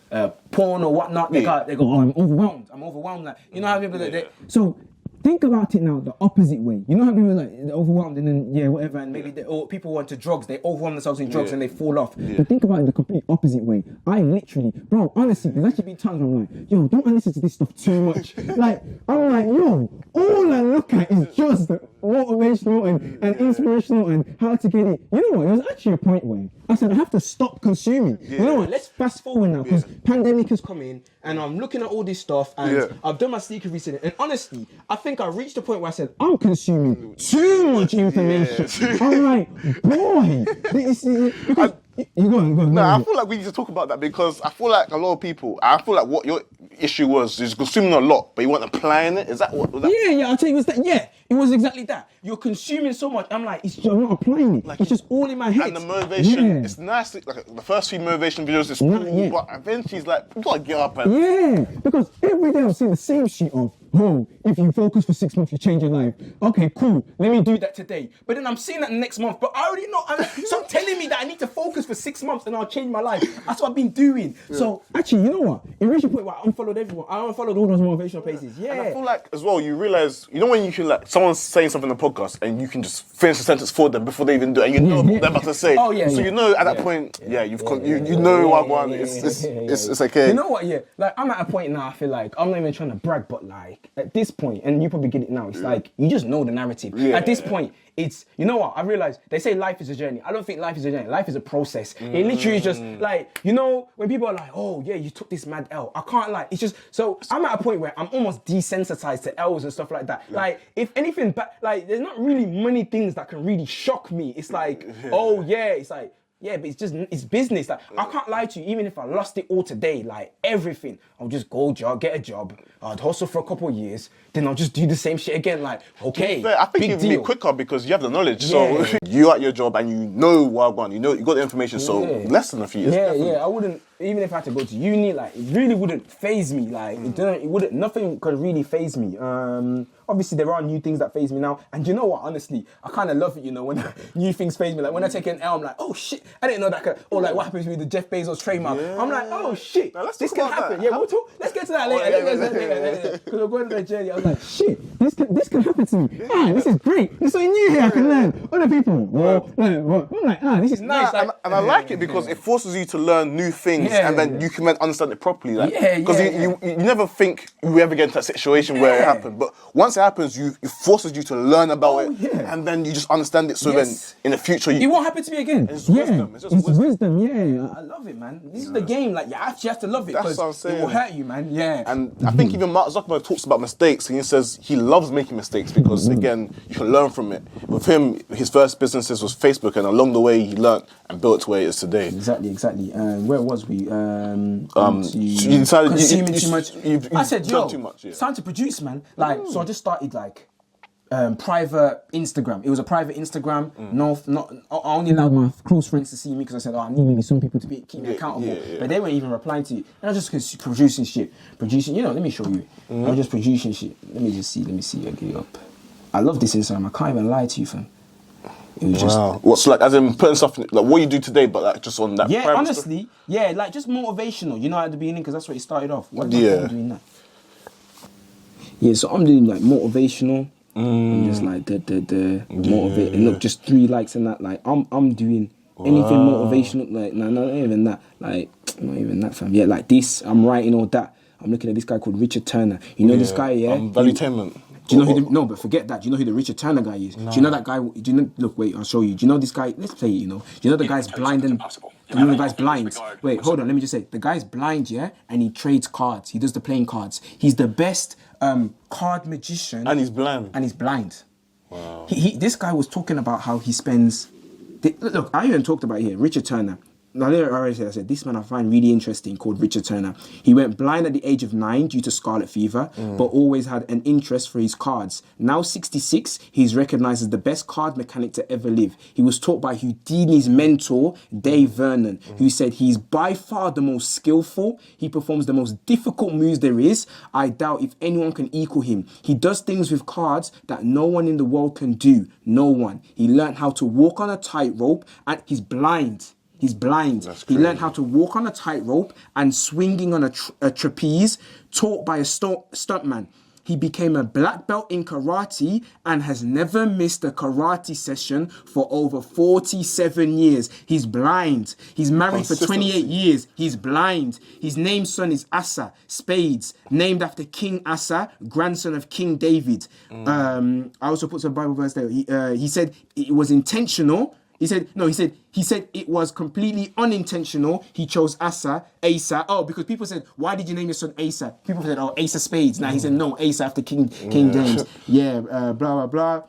porn or whatnot. They go, oh, I'm overwhelmed. Like how people so. Think about it now, the opposite way. You know how people are like they're overwhelmed and then whatever, and maybe people want to drugs, they overwhelm themselves in drugs and they fall off. But think about it the complete opposite way. I literally, bro, honestly, there's actually been times where I'm like, yo, don't I listen to this stuff too much? Like, I'm like, yo, all I look at is just motivational and inspirational and how to get it. You know what? There was actually a point where I said I have to stop consuming. You know what? Let's fast forward now because pandemic has come in and I'm looking at all this stuff and I've done my sneaker research and honestly, I think I reached the point where I said I'm consuming too much information. I'm like, boy, this is because. You go on. I feel like we need to talk about that because I feel like a lot of people. I feel like what your issue was is consuming a lot, but you weren't applying it. Is that what? Was that? Yeah. I'll tell you, it was exactly that. You're consuming so much. I'm like, I'm not applying it. Like, it's just all in my head. And the motivation, it's nice. Like the first few motivation videos is cool, but eventually it's like you gotta get up and. Because every day I'm seeing the same shit of, if you focus for 6 months, you change your life. Okay, cool. Let me do that today. But then I'm seeing that next month. But I already know. Stop telling me that I need to focus this for 6 months and I'll change my life. That's what I've been doing. So Actually, you know what? It reached a point where I unfollowed everyone. I unfollowed all those motivational pages. Yeah. And I feel like as well, you realise, you know when you can like, someone's saying something on the podcast and you can just finish the sentence for them before they even do it, and you know what they're about to say. Oh, yeah, so yeah. you know at that point, you know what one. It's okay. You know what? Yeah, like I'm at a point now. I feel like I'm not even trying to brag, but like at this point, and you probably get it now. It's like you just know the narrative. Yeah. At this point, it's, you know what? I realize they say life is a journey. I don't think life is a journey. Life is a process. It literally is just like, you know, when people are like, oh yeah, you took this mad L. I can't lie. It's just, so I'm at a point where I'm almost desensitized to L's and stuff like that. Yeah. Like if anything, like there's not really many things that can really shock me. It's like, oh yeah, it's like, yeah, but it's business. Like, I can't lie to you, even if I lost it all today, like everything, I'll just get a job, I'd hustle for a couple of years, then I'll just do the same shit again. Like, okay, I think big you'd be deal. quicker because you have the knowledge. So you're at your job and you know what I want, you got the information, so less than a few years. Yeah, I wouldn't, even if I had to go to uni, like, it really wouldn't faze me. Like, nothing could really faze me. Obviously, there are new things that faze me now. And you know what, honestly, I kind of love it, you know, when new things faze me. Like, when I take an L, I'm like, oh shit, I didn't know that could, or like what happens with the Jeff Bezos trademark. Yeah. I'm like, oh shit, this can happen. That. Yeah, we'll talk, let's get to that later. Because we're going to that journey. I was like, shit, this can happen to me. This is great. There's something new here I can learn. Other people, I'm like, this is nice. And I like it because it forces you to learn new things and then you can understand it properly. Like, because you never think you ever get into that situation where it happened. But once it happens, it forces you to learn about it and then you just understand it. So then in the future, it won't happen to me again. It's wisdom. It's just wisdom. Yeah. I love it, man. This is the game. Like, you actually have to love it because it will hurt you, man. Yeah. And I think even Mark Zuckerberg talks about mistakes and he says he loves making mistakes because, again, you can learn from it. With him, his first businesses was Facebook, and along the way, he learned and built to where it is today. Exactly. Where was we? You decided consuming too much. I said, yo, too much, it's time to produce, man. Like, so I just started like private Instagram. It was a private Instagram. I only allowed my close friends to see me because I said, I need maybe some people to keep me accountable. But they weren't even replying to it. And I was just producing shit. Let me show you. I was just producing shit. Let me see. I'll give you up. I love this Instagram. I can't even lie to you, fam. It was just... What's like, as in putting stuff, like what you do today, but like just on that private honestly, stuff? Like just motivational, you know, at the beginning, because that's what it started off. What doing that? Yeah, so I'm doing like motivational. I'm just like the motivate. And look, just 3 likes and that. Like I'm doing anything motivational. Like no, not even that. Like not even that, fam. Yeah, like this. I'm writing all that. I'm looking at this guy called Richard Turner. You know this guy, Valuetainment. Do you know who but forget that. Do you know who the Richard Turner guy is? No. Do you know that guy? Do you know? Look, wait, I'll show you. Do you know this guy? Let's play it. You know? Do you know the guy's blind and? Do you know the guy's blind? Wait, hold on. Let me just say, the guy's blind, and he trades cards. He does the playing cards. He's the best card magician. And he's blind. Wow. This guy was talking about how he spends. Look, I even talked about it here. Richard Turner. Now, I said, this man I find really interesting, called Richard Turner. He went blind at the age of 9 due to scarlet fever, but always had an interest for his cards. Now 66, he's recognized as the best card mechanic to ever live. He was taught by Houdini's mentor, Dave Vernon, who said he's by far the most skillful. He performs the most difficult moves there is. I doubt if anyone can equal him. He does things with cards that no one in the world can do. No one. He learned how to walk on a tightrope, and he's blind. He's blind. He learned how to walk on a tightrope and swinging on a trapeze, taught by a stuntman. He became a black belt in karate and has never missed a karate session for over 47 years. He's blind. He's married for 28 years. He's blind. His named son is Asa, Spades, named after King Asa, grandson of King David. I also put some Bible verse there. He said it was intentional. He said it was completely unintentional. He chose Asa. Oh, because people said, why did you name your son Asa? People said, oh, Asa Spades. Now he said, no, Asa after King James. Blah, blah, blah.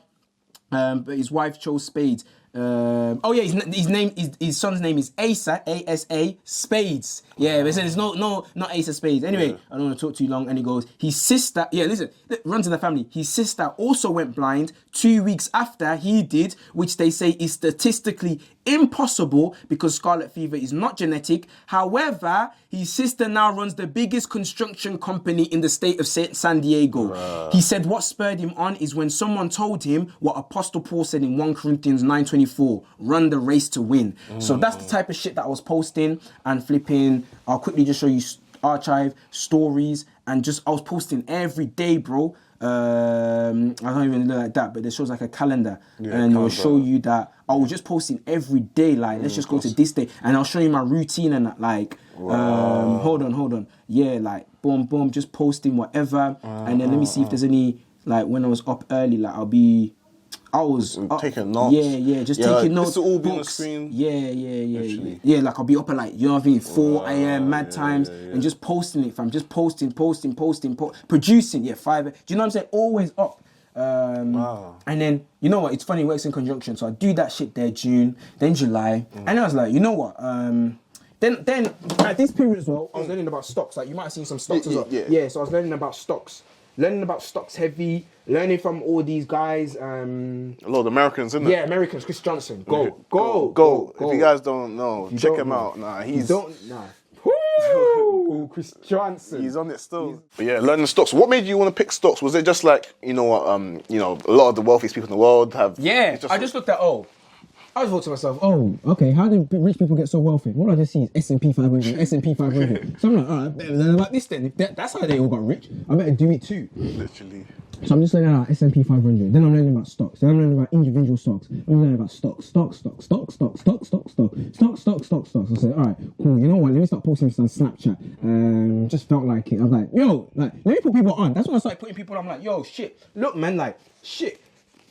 But his wife chose Spades. His son's name is Asa, A-S-A, Spades. Yeah, but it's not Asa Spades. Anyway, I don't want to talk too long. And he goes, his sister, runs in the family. His sister also went blind 2 weeks after he did, which they say is statistically impossible because scarlet fever is not genetic. However, his sister now runs the biggest construction company in the state of San Diego. He said what spurred him on is when someone told him what Apostle Paul said in 1 Corinthians 9:24, run the race to win. So that's the type of shit that I was posting and flipping. I'll quickly just show you archive, stories, and just I was posting every day, bro. I don't even know like that, but it shows like a calendar, and it will show you that I was just posting every day. Like, let's just go to this day, and I'll show you my routine and like, hold on, yeah, like boom, boom, just posting whatever, and then let me see if there's any like when I was up early, like I was taking notes. Just taking notes. This will all be on the screen. Yeah. Like I'll be up at like 4 a.m. mad times and just posting it, fam. Just posting, producing. 5. Do you know what I'm saying? Always up. And then you know what? It's funny. It works in conjunction. So I do that shit there June, then July, and I was like, you know what? Then at this period as well, I was learning about stocks. Like you might have seen some stocks as well. Yeah. So I was learning about stocks. Learning about stocks heavy, learning from all these guys. A lot of Americans, isn't it? Yeah, Americans. Chris Johnson. Go. If you guys don't know, check him out. Chris Johnson. He's on it still. But yeah, learning stocks. What made you want to pick stocks? Was it just like, you know what, a lot of the wealthiest people in the world have... Yeah, I just looked at, I was thought to myself, okay, how do rich people get so wealthy? What I just see is S&P 500, S&P 500. So I'm like, all right, better learn about this then. If that's how they all got rich, I better do it too. Literally. So I'm just learning about S&P 500. Then I'm learning about stocks. Then I'm learning about individual stocks. I'm learning about stocks. I said, all right, cool. You know what? Let me start posting this on Snapchat. Just felt like it. I was like, let me put people on. That's when I started putting people on. I'm like, shit. Look, man, like, shit.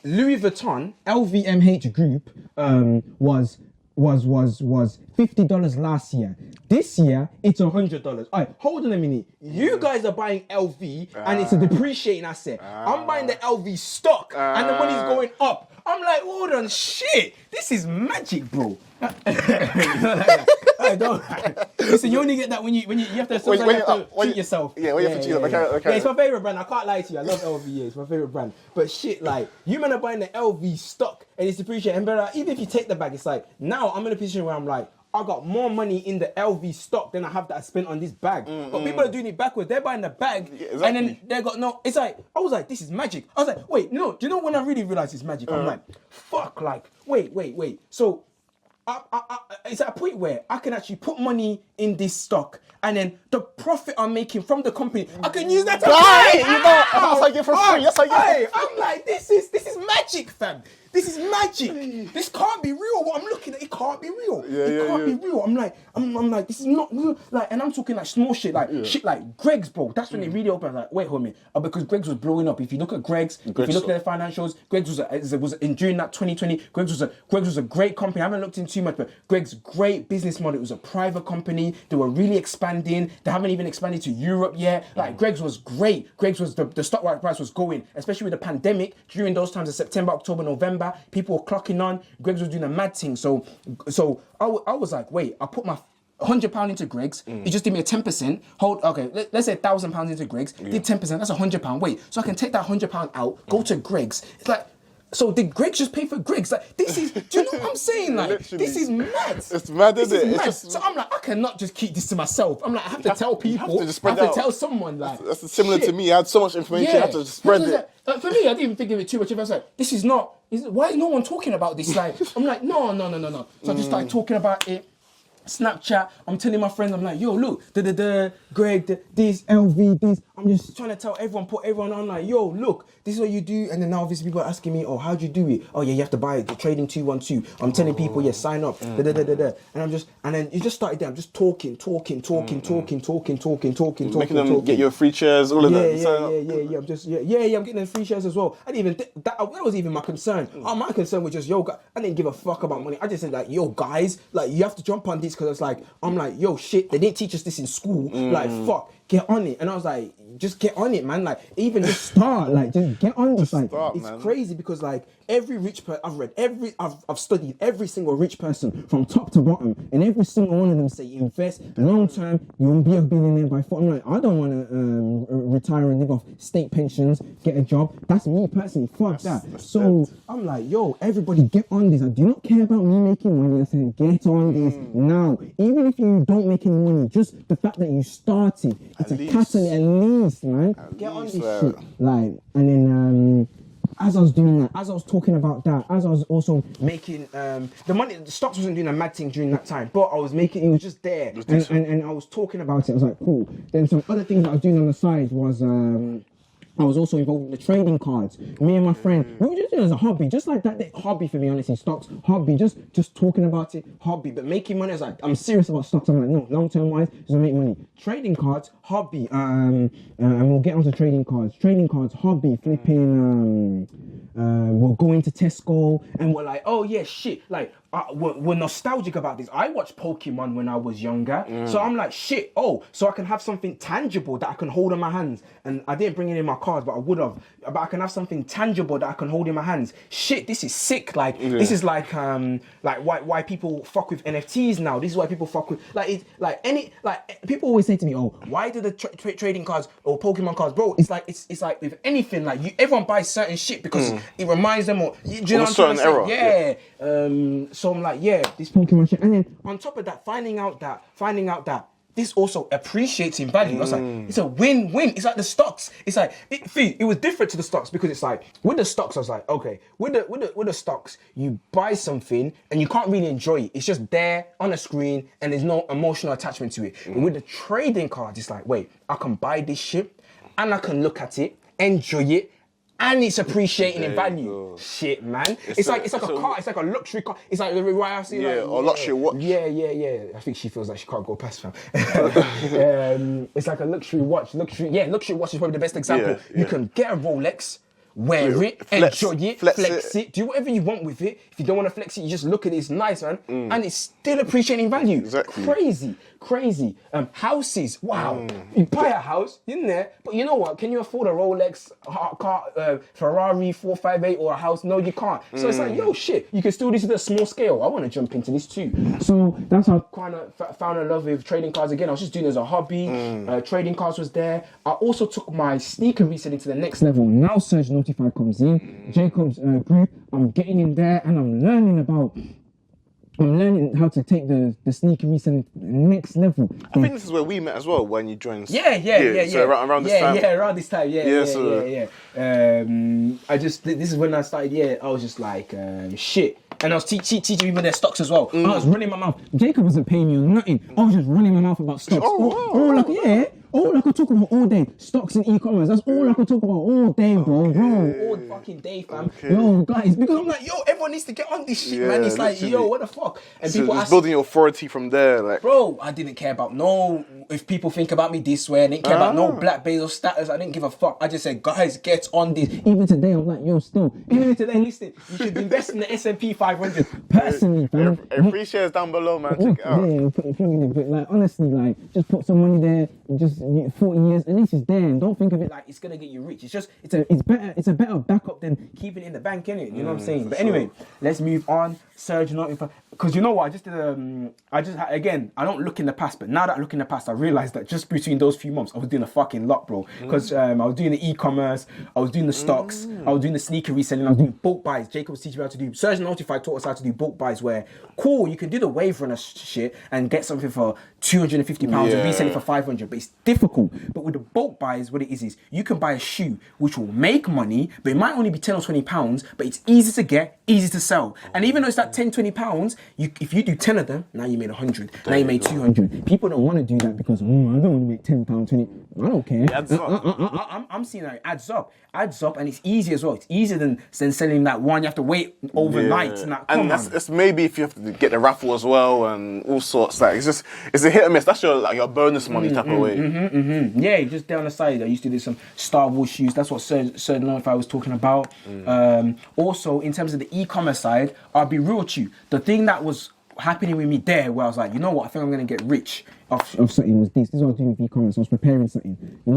Louis Vuitton, LVMH group, was $50 last year. This year, it's $100. All right, hold on a minute. You guys are buying LV and it's a depreciating asset. I'm buying the LV stock and the money's going up. I'm like, hold on, shit. This is magic, bro. Listen, you only get that when you have to treat yourself. Yeah, when you have to treat yourself. Yeah, it's my favorite brand. I can't lie to you. I love LV. Yeah, it's my favorite brand. But shit, like, you men are buying the LV stock and it's depreciating. And like, even if you take the bag, it's like, now I'm in a position where I'm like, I got more money in the LV stock than I have that I spent on this bag. But people are doing it backwards. They're buying the bag and then they got no. It's like, I was like, this is magic. I was like, wait, no. Do you know when I really realized it's magic? I'm like, fuck, like, wait. So it's at a point where I can actually put money in this stock and then the profit I'm making from the company, I can use that to buy. That's how I get for free. That's how I get. I'm like, this is magic, fam. This is magic. This can't be real. What I'm looking at, it can't be real. It can't be real. I'm like, this is not real. Like, and I'm talking like small shit, like shit like Greg's, bro. That's when it really opened. Like, wait, homie, because Greg's was blowing up. If you look at Greg's, if you look at their financials, Greg's was during that 2020. Greg's was a great company. I haven't looked in too much, but Greg's great business model. It was a private company. They were really expanding. They haven't even expanded to Europe yet. Like, Greg's was great. Greg's was the stock price was going, especially with the pandemic during those times of September, October, November. People were clocking on. Greg's was doing a mad thing. So I was like, wait, I put my £100 into Greg's. He just did me a 10%. Let's say £1,000 into Greg's. Did 10%. That's £100. Wait, so I can take that £100 out, go to Greg's. It's like, so did Greg's just pay for Greg's? Like, this is, do you know what I'm saying? Like, literally, this is mad. It's mad, isn't it? So I'm like, I cannot just keep this to myself. I'm like, I have to tell people. I have to tell someone. Like, that's similar to me. I had so much information. I had to spread it. Like, for me, I didn't even think of it too much. I was like, this is not. Why is no one talking about this? Like, I'm like, no. So I just started talking about it. Snapchat, I'm telling my friends, I'm like, yo, look, Greg, this, LV, this. I'm just trying to tell everyone, put everyone on, like, yo, look, this is what you do. And then now obviously people are asking me, oh, how'd you do it? Oh, yeah, you have to buy it, the trading 212. I'm telling people, yeah, sign up. And then you just started there. I'm just talking. Making them get your free shares, all of that. Yeah, I'm getting them free shares as well. I didn't even, that was even my concern. My concern was just, yo, I didn't give a fuck about money. I just said, like, yo, guys, like, you have to jump on this because it's like, I'm like, yo, shit, they didn't teach us this in school. Like, fuck, get on it. And I was like, just get on it, man. Like, even just start, like, just get on this. Like, start, it's man. crazy because, like, every rich person I've studied every single rich person from top to bottom, and every single one of them say invest long term, you'll be a billionaire by 40. I'm like, I don't want to retire and live off state pensions, get a job. That's me personally. Fuck that. So I'm like, yo, everybody get on this. I do not care about me making money. I said, get on this now. Even if you don't make any money, just the fact that you started, it's a catalyst at least, man. Get on this shit. Like, and then as I was doing that, as I was talking about that, as I was also making the stocks wasn't doing a mad thing during that time, but I was making it was just there, and I was talking about it. I was like, cool. Then some other things that I was doing on the side was I was also involved in the trading cards. Me and my friend, we were just doing it as a hobby, just like that hobby for me, honestly. Stocks, hobby, just talking about it, hobby. But making money, I was like, I'm serious about stocks. I'm like, no, long term wise, just make money. Trading cards, hobby, and we'll get onto trading cards. Trading cards, hobby, flipping. We'll go into Tesco, and we're like, oh yeah, shit, like. We're nostalgic about this. I watched Pokemon when I was younger, so I'm like, shit, so I can have something tangible that I can hold in my hands. And I didn't bring it in my cards, but I would have. But I can have something tangible that I can hold in my hands. Shit, this is sick. Like, this is like why people fuck with NFTs now. This is why people fuck with people always say to me, why do the trading cards or Pokemon cards, bro? It's like with anything, like everyone buys certain shit because it reminds them or do you know what I'm trying to say? Yeah. So I'm like, yeah, this Pokemon shit. And then on top of that, finding out that this also appreciates in value. I was like, it's a win-win. It's like the stocks. It's like, it was different to the stocks because it's like, with the stocks, I was like, okay, with the stocks, you buy something and you can't really enjoy it. It's just there on a screen and there's no emotional attachment to it. But with the trading cards, it's like, wait, I can buy this shit and I can look at it, enjoy it, and it's appreciating in value. Shit, man. It's like a car. It's like a luxury car. It's like the way I see it. Yeah, or luxury watch. Yeah. I think she feels like she can't go past, fam. It's like a luxury watch. Luxury watch is probably the best example. Yeah. You can get a Rolex, wear it, enjoy it, flex it, do whatever you want with it. If you don't want to flex it, you just look at it. It's nice, man, and it's still appreciating value. Exactly. Crazy. Houses. Wow. You buy a house in there, but you know what? Can you afford a Rolex, car, Ferrari 458, or a house? No, you can't. So it's like, yo, shit. You can still do this at a small scale. I want to jump into this too. So that's how I kind of found a love with trading cards again. I was just doing it as a hobby. Trading cards was there. I also took my sneaker reselling to the next level. Now Surge Notify comes in. Jacob's group. I'm getting in there and I'm learning how to take the sneaker reselling to the next level. I think this is where we met as well when you joined. Yeah. So around this time. Yeah, around this time. Yeah. This is when I started. Yeah, I was just like, shit. And I was teaching people their stocks as well. I was running my mouth. Jacob wasn't paying me or nothing. I was just running my mouth about stocks. All I could talk about all day, stocks and e-commerce. That's all I could talk about all day, bro. All fucking day, fam. Yo, guys, because I'm like, yo, everyone needs to get on this shit, man. It's like, yo, what the fuck? And so people just building your authority from there, like. Bro, I didn't care about if people think about me this way. I didn't care about no Black Bezos status. I didn't give a fuck. I just said, guys, get on this. Even today, I'm like, yo, even today, listen, you should invest in the S&P 500. Personally, fam. Free shares down below, man. Check it out. Yeah, put it, but like honestly, like just put some money there. Just 40 years, at least it's there. And don't think of it like it's gonna get you rich. It's a better backup than keeping it in the bank, innit? You know what I'm saying? But anyway, let's move on. Surge Notify. Because you know what, again, I don't look in the past, but now that I look in the past, I realized that just between those few months, I was doing a fucking lot, bro. Because I was doing the e-commerce, I was doing the stocks, I was doing the sneaker reselling, I was doing bulk buys. Jacob was teaching me how to do. Surge Notify taught us how to do bulk buys where, cool, you can do the wave runner shit and get something for £250 and resell it for 500, but it's difficult. But with the bulk buys, what it is you can buy a shoe which will make money, but it might only be 10 or 20 pounds, but it's easy to get, easy to sell. And even though it's that 10, 20 pounds, if you do 10 of them, now you made 100. Now you made 200. People don't want to do that because, I don't want to make £10, 20. I don't care. I'm seeing that it adds up, and it's easy as well. It's easier than selling that one. You have to wait overnight. And that's maybe if you have to get the raffle as well and all sorts. Like it's a hit and miss. That's your bonus money type of way. Yeah, just down the side. I used to do some Star Wars shoes. That's what Surge Notify was talking about. Also, in terms of the e-commerce side, I'll be real with you. The thing that was happening with me there where I was like, you know what, I think I'm gonna get rich of something was this. This is what I was doing with e-commerce. I was preparing something. How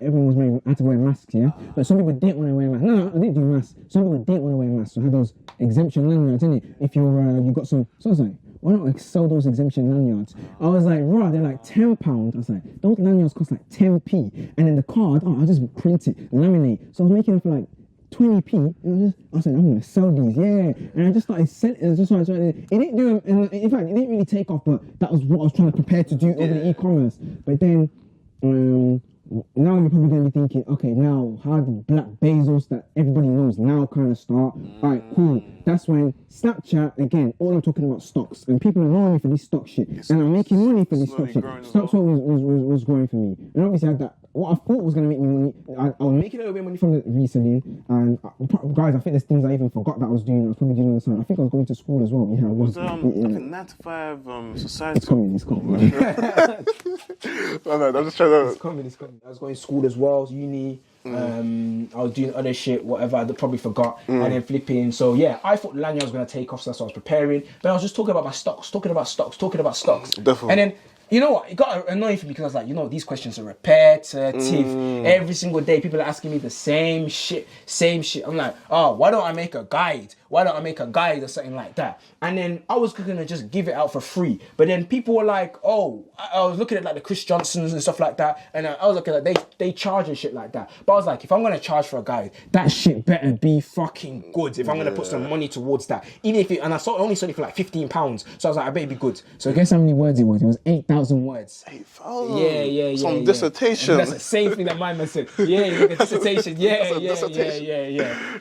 everyone was had to wear masks, yeah. But some people didn't want to wear masks. No, I didn't do masks. Some people didn't want to wear masks. So I had those exemption lanyards, innit? If you got some, so I was like, why don't I sell those exemption lanyards? I was like, right, they're like £10. I was like, those lanyards cost like 10p, and then the card, I'll just print it, laminate. So I was making it for like 20p, and I was like, I'm gonna sell these, yeah. And I just started selling. It didn't do. In fact, it didn't really take off, but that was what I was trying to prepare to do over the e-commerce. But then, now you're probably gonna be thinking, okay, now how did Black Bezos that everybody knows now kind of start? Alright, cool. That's when Snapchat again. All I'm talking about stocks, and people know me for this stock shit, and I'm making money for this stock shit. Stocks was growing for me, and obviously I had that. What I thought was going to make me money, I was making a little bit of money from the reselling, and guys, I think there's things I even forgot that I was doing. I was probably doing on the side. I think I was going to school as well. Yeah, I was. I think 9 to 5 society. It's coming. I'm just trying to. It's coming. I was going to school as well, uni. I was doing other shit, whatever. I probably forgot, and then flipping. So yeah, I thought the lanyard was going to take off, so that's what I was preparing. But I was just talking about my stocks, talking about stocks. Definitely. And then, you know what? It got annoying for me because I was like, you know, these questions are repetitive. Every single day, people are asking me the same shit. I'm like, oh, why don't I make a guide? Why don't I make a guide or something like that? And then I was gonna just give it out for free. But then people were like, oh, I was looking at like the Chris Johnsons and stuff like that. And I was looking at they charge and shit like that. But I was like, if I'm gonna charge for a guide, that shit better be fucking good. If I'm gonna put some money towards that. Even if and I only sold it for like £15. So I was like, I better be good. So guess how many words it was? It was 8,000 words. 8,000. Yeah. Some dissertation. And that's the same thing that my man said. Yeah, like a dissertation.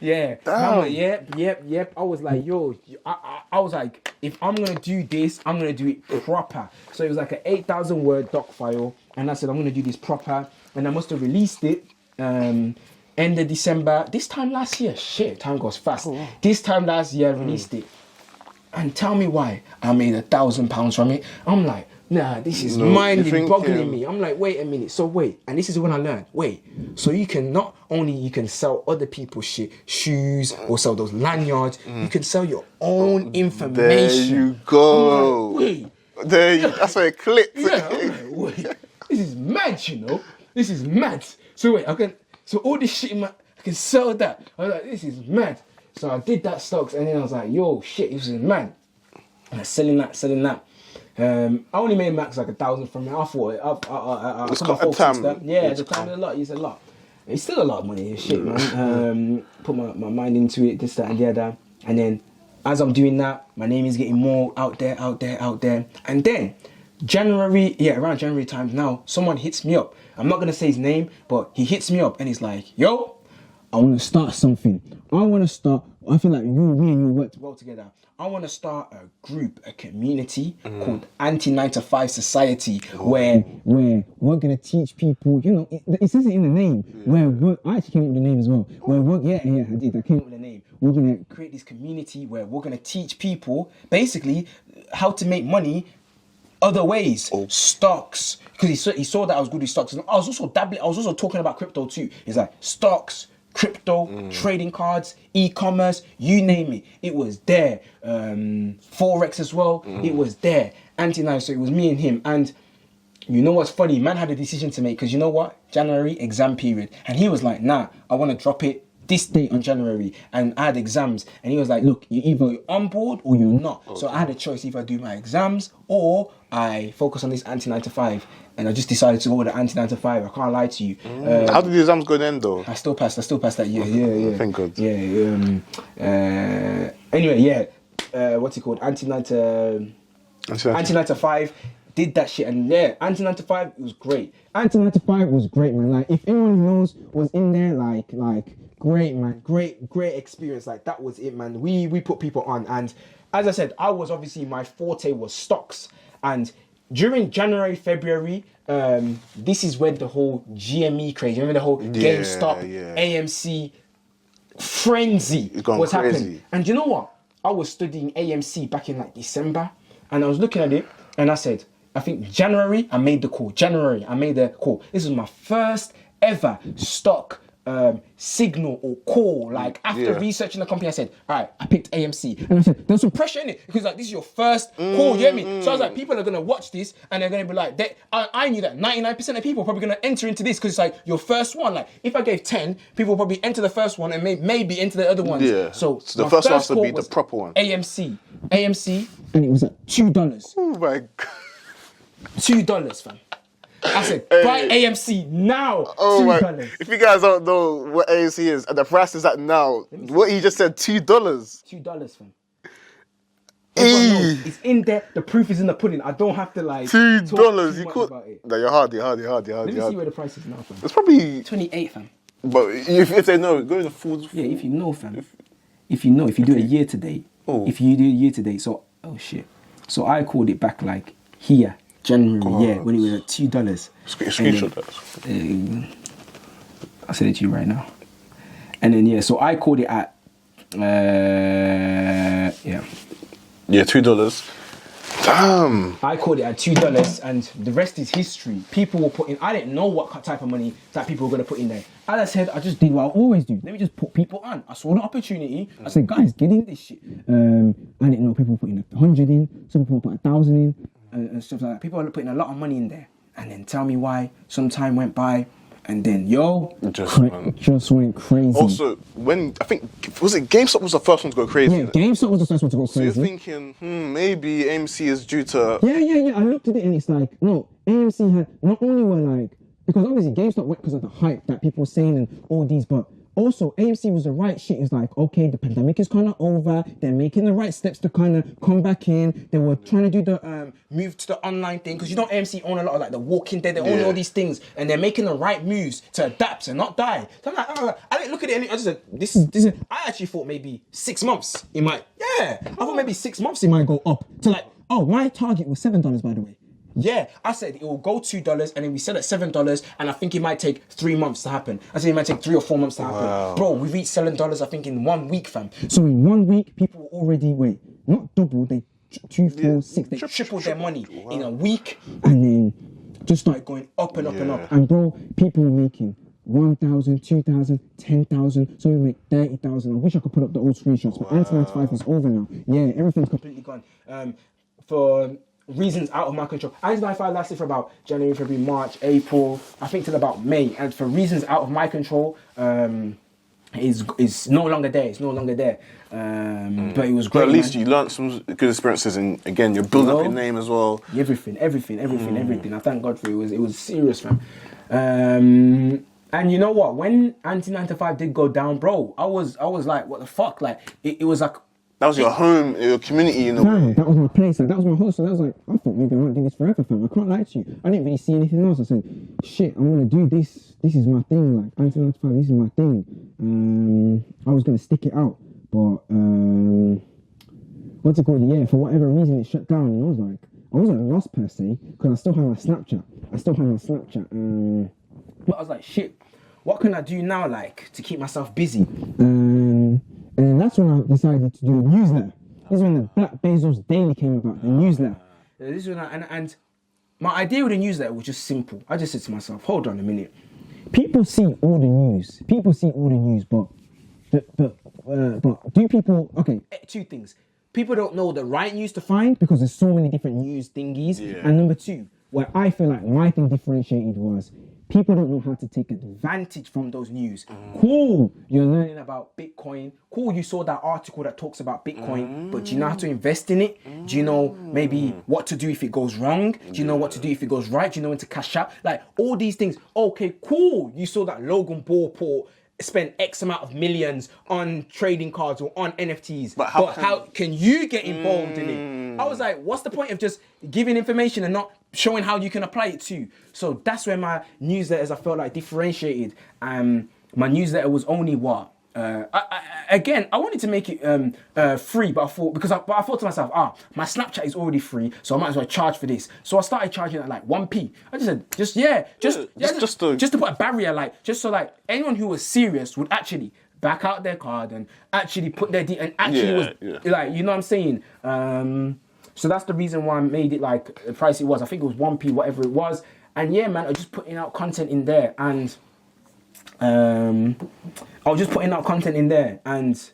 Yeah. Damn. Yep. I was like, yo, I was like, if I'm gonna do this, I'm gonna do it proper. So it was like an 8,000 word doc file, and I said I'm gonna do this proper, and I must have released it end of December. This time last year, shit, time goes fast. Oh. This time last year, I released it, and tell me why I made £1,000 from it. I'm like, nah, this is boggling me. I'm like, wait a minute. So wait, and this is when I learned. Wait, so you can not only you can sell other people's shit, shoes, or sell those lanyards. You can sell your own information. There you go. Like, wait. That's where it clicked. Yeah, I'm like, wait. This is mad, you know. This is mad. So wait, so all this shit, I can sell that. I was like, this is mad. So I did that stocks, and then I was like, yo, shit, this is mad. And I was selling that. I only made max like 1,000 from it. I thought it's got a time. The time is a lot. It's a lot. It's still a lot of money. Shit, man. Put my mind into it, this, that, and the other. And then as I'm doing that, my name is getting more out there. And then around January time now, someone hits me up. I'm not gonna say his name, but he hits me up and he's like, yo, I want to start something. I feel like me and you worked well together. I want to start a group, a community called Anti-9 to 5 Society, where we're going to teach people, you know, it says it in the name, I actually came up with the name as well. I did, I came up with the name. We're going to create this community where we're going to teach people, basically, how to make money other ways. Stocks, because he saw that I was good with stocks. And I was also talking about crypto too. It's like stocks, crypto, trading cards, e-commerce, you name it. It was there. Forex as well. It was there. Anti-9, so it was me and him. And you know what's funny? Man had a decision to make because you know what? January, exam period. And he was like, nah, I want to drop it this date on January. And I had exams. And he was like, look, you either on board or you're not. Okay. So I had a choice. Either I do my exams or I focus on this Anti-9 to 5. And I just decided to go with the Anti-9 to 5. I can't lie to you. How did the exams go then, though? I still passed that year. Yeah. Thank God. Yeah. Anyway, yeah. What's it called? Anti-9 to 5. Did that shit, and yeah, Anti-9 to 5 was great. Anti-9 to 5 was great, man. Like, if anyone knows was in there, like, great, man. Great experience. Like, that was it, man. We put people on, and as I said, I was obviously, my forte was stocks, and during January, February, this is when the whole GME craze, remember the whole GameStop, AMC frenzy was happening. And you know what? I was studying AMC back in like December, and I was looking at it, and I said, I think January, I made the call. This was my first ever stock signal or call. Like after researching the company, I said, all right, I picked AMC, and I said there's some pressure in it because like this is your first call. You get me? So I was like, people are gonna watch this and they're gonna be like, I knew that 99% of people are probably gonna enter into this because it's like your first one. Like if I gave 10, people will probably enter the first one and maybe enter the other ones. Yeah. So the first one has to be the proper one. AMC, and it was at $2. Oh my God. $2, fam. I said, buy AMC now. Oh my! $2. If you guys don't know what AMC is and the price is at now, what he just said, $2. $2, fam. It's in there. The proof is in the pudding. I don't have to like $2. You much could. about it. No, you're hard. Let me see where the price is now, fam. It's probably 28, fam. But if they know, go in the full. Yeah, if you know, fam. If you do a year to date. If you do a year to date, so shit. So I called it back like here, January, when it was at $2. Screenshot that. I'll send it to you right now. And then so I called it at $2. Damn. I called it at $2, and the rest is history. People were putting. I didn't know what type of money that people were gonna put in there. As I said, I just did what I always do. Let me just put people on. I saw the opportunity. I said, guys, get in this shit. I didn't know people were putting 100 in. Some people put 1,000 in, and stuff like that. People are putting a lot of money in there, and then tell me why. Some time went by. And then, just went crazy. Also, I think, was it GameStop was the first one to go crazy? Yeah, GameStop was the first one to go crazy. So you're thinking, maybe AMC is due to... Yeah. I looked at it and it's like, no, AMC had, not only were like, because obviously GameStop went because of the hype that people were saying and all these, but also AMC was the right shit. It's like, okay, the pandemic is kind of over. They're making the right steps to kind of come back in. They were trying to do the move to the online thing because AMC own a lot of like the Walking Dead. They own all these things, and they're making the right moves to adapt and not die. So I'm like, I didn't look at it. I just said, this is. I actually thought maybe 6 months it might. Yeah, I thought maybe 6 months it might go up to like. Oh, my target was $7, by the way. Yeah, I said it will go $2 and then we sell at $7 and I think it might take 3 months to happen. I said it might take 3 or 4 months to happen. Wow. Bro, we reached $7 I think in 1 week, fam. So in 1 week, people were already, not double, they 2, 4, 6, they tripled their money in a week. And then just started going up and up and up. And bro, people were making 1,000, 2,000, 10,000, so we make 30,000. I wish I could put up the old screenshots, but anti-95 is over now. Yeah, everything's completely gone. For reasons out of my control. Anti-95 lasted for about January, February, March, April, I think till about May. And for reasons out of my control, is no longer there. It's no longer there. But it was great. But at least you learned some good experiences, and again, you're building up your name as well. Everything. I thank God for it. It was serious, fam. And you know what? When Anti-95 did go down, bro, I was like, what the fuck? Like, it was like. That was your home, your community, you know. No, that was my place. Like, that was my hustle. I was like, I thought maybe I might do this forever, fam. I can't lie to you. I didn't really see anything else. I said, shit, I'm gonna do this. This is my thing. Like, Anti-95, this is my thing. I was gonna stick it out, but what's it called? Yeah, for whatever reason, it shut down. And I was like, I wasn't lost per se, because I still had my Snapchat. But I was like, shit, what can I do now, like, to keep myself busy? And that's when I decided to do a newsletter. This is when the Black Bezos Daily came about, the newsletter. This is when and my idea with the newsletter was just simple. I just said to myself, hold on a minute. People see all the news, but do people, okay. 2 things. People don't know the right news to find because there's so many different news thingies. Yeah. And number 2, where I feel like my thing differentiated was people don't know how to take advantage from those news. Cool, you're learning about Bitcoin. Cool, you saw that article that talks about Bitcoin, but do you know how to invest in it? Do you know maybe what to do if it goes wrong? Do you know what to do if it goes right? Do you know when to cash out? Like all these things. Okay, cool. You saw that Logan Paul spent X amount of millions on trading cards or on NFTs. But how can you get involved in it? I was like, what's the point of just giving information and not showing how you can apply it too? So that's where my newsletters, I felt like, differentiated. My newsletter was only what? I wanted to make it free, but I thought to myself, my Snapchat is already free, so I might as well charge for this. So I started charging at like 1p. I just said, just to put a barrier, like just so like anyone who was serious would actually back out their card and actually put their and actually like, you know what I'm saying? So that's the reason why I made it like the price it was. I think it was 1p, whatever it was. And yeah, man, I was just putting out content in there, and I was just putting out content in there and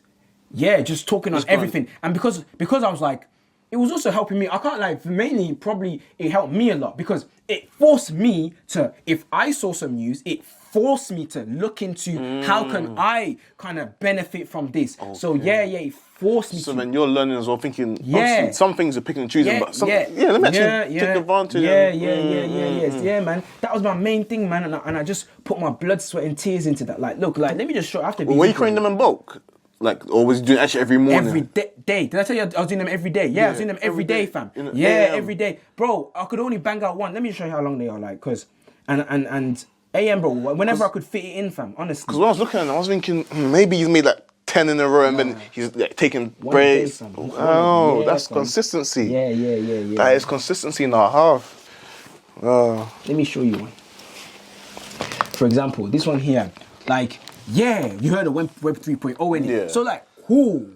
yeah, just talking on everything. And because I was like, it was also helping me. I can't like, mainly probably it helped me a lot because it forced me to, if I saw some news, it forced me to look into how can I kind of benefit from this. Okay. So it forced me to. So then you're learning as well, thinking, some things are picking and choosing, but some, let me actually take advantage. Yeah, man. That was my main thing, man. And I just put my blood, sweat and tears into that. Like, look, like, let me just show, I have to be. Were you creating them in bulk? Like, or was you doing actually every morning? Every day. Did I tell you I was doing them every day? Yeah, I was doing them every day, fam. Every day. Bro, I could only bang out one. Let me show you how long they are, like, because, and AM, bro, whenever I could fit it in, fam, honestly. Because when I was looking at it, I was thinking, maybe he's made like 10 in a row and then he's like taking breaks. Oh, that's consistency. Yeah. That is consistency and a half. Let me show you one. For example, this one here, like, you heard of Web 3.0 innit? Yeah. So like, cool,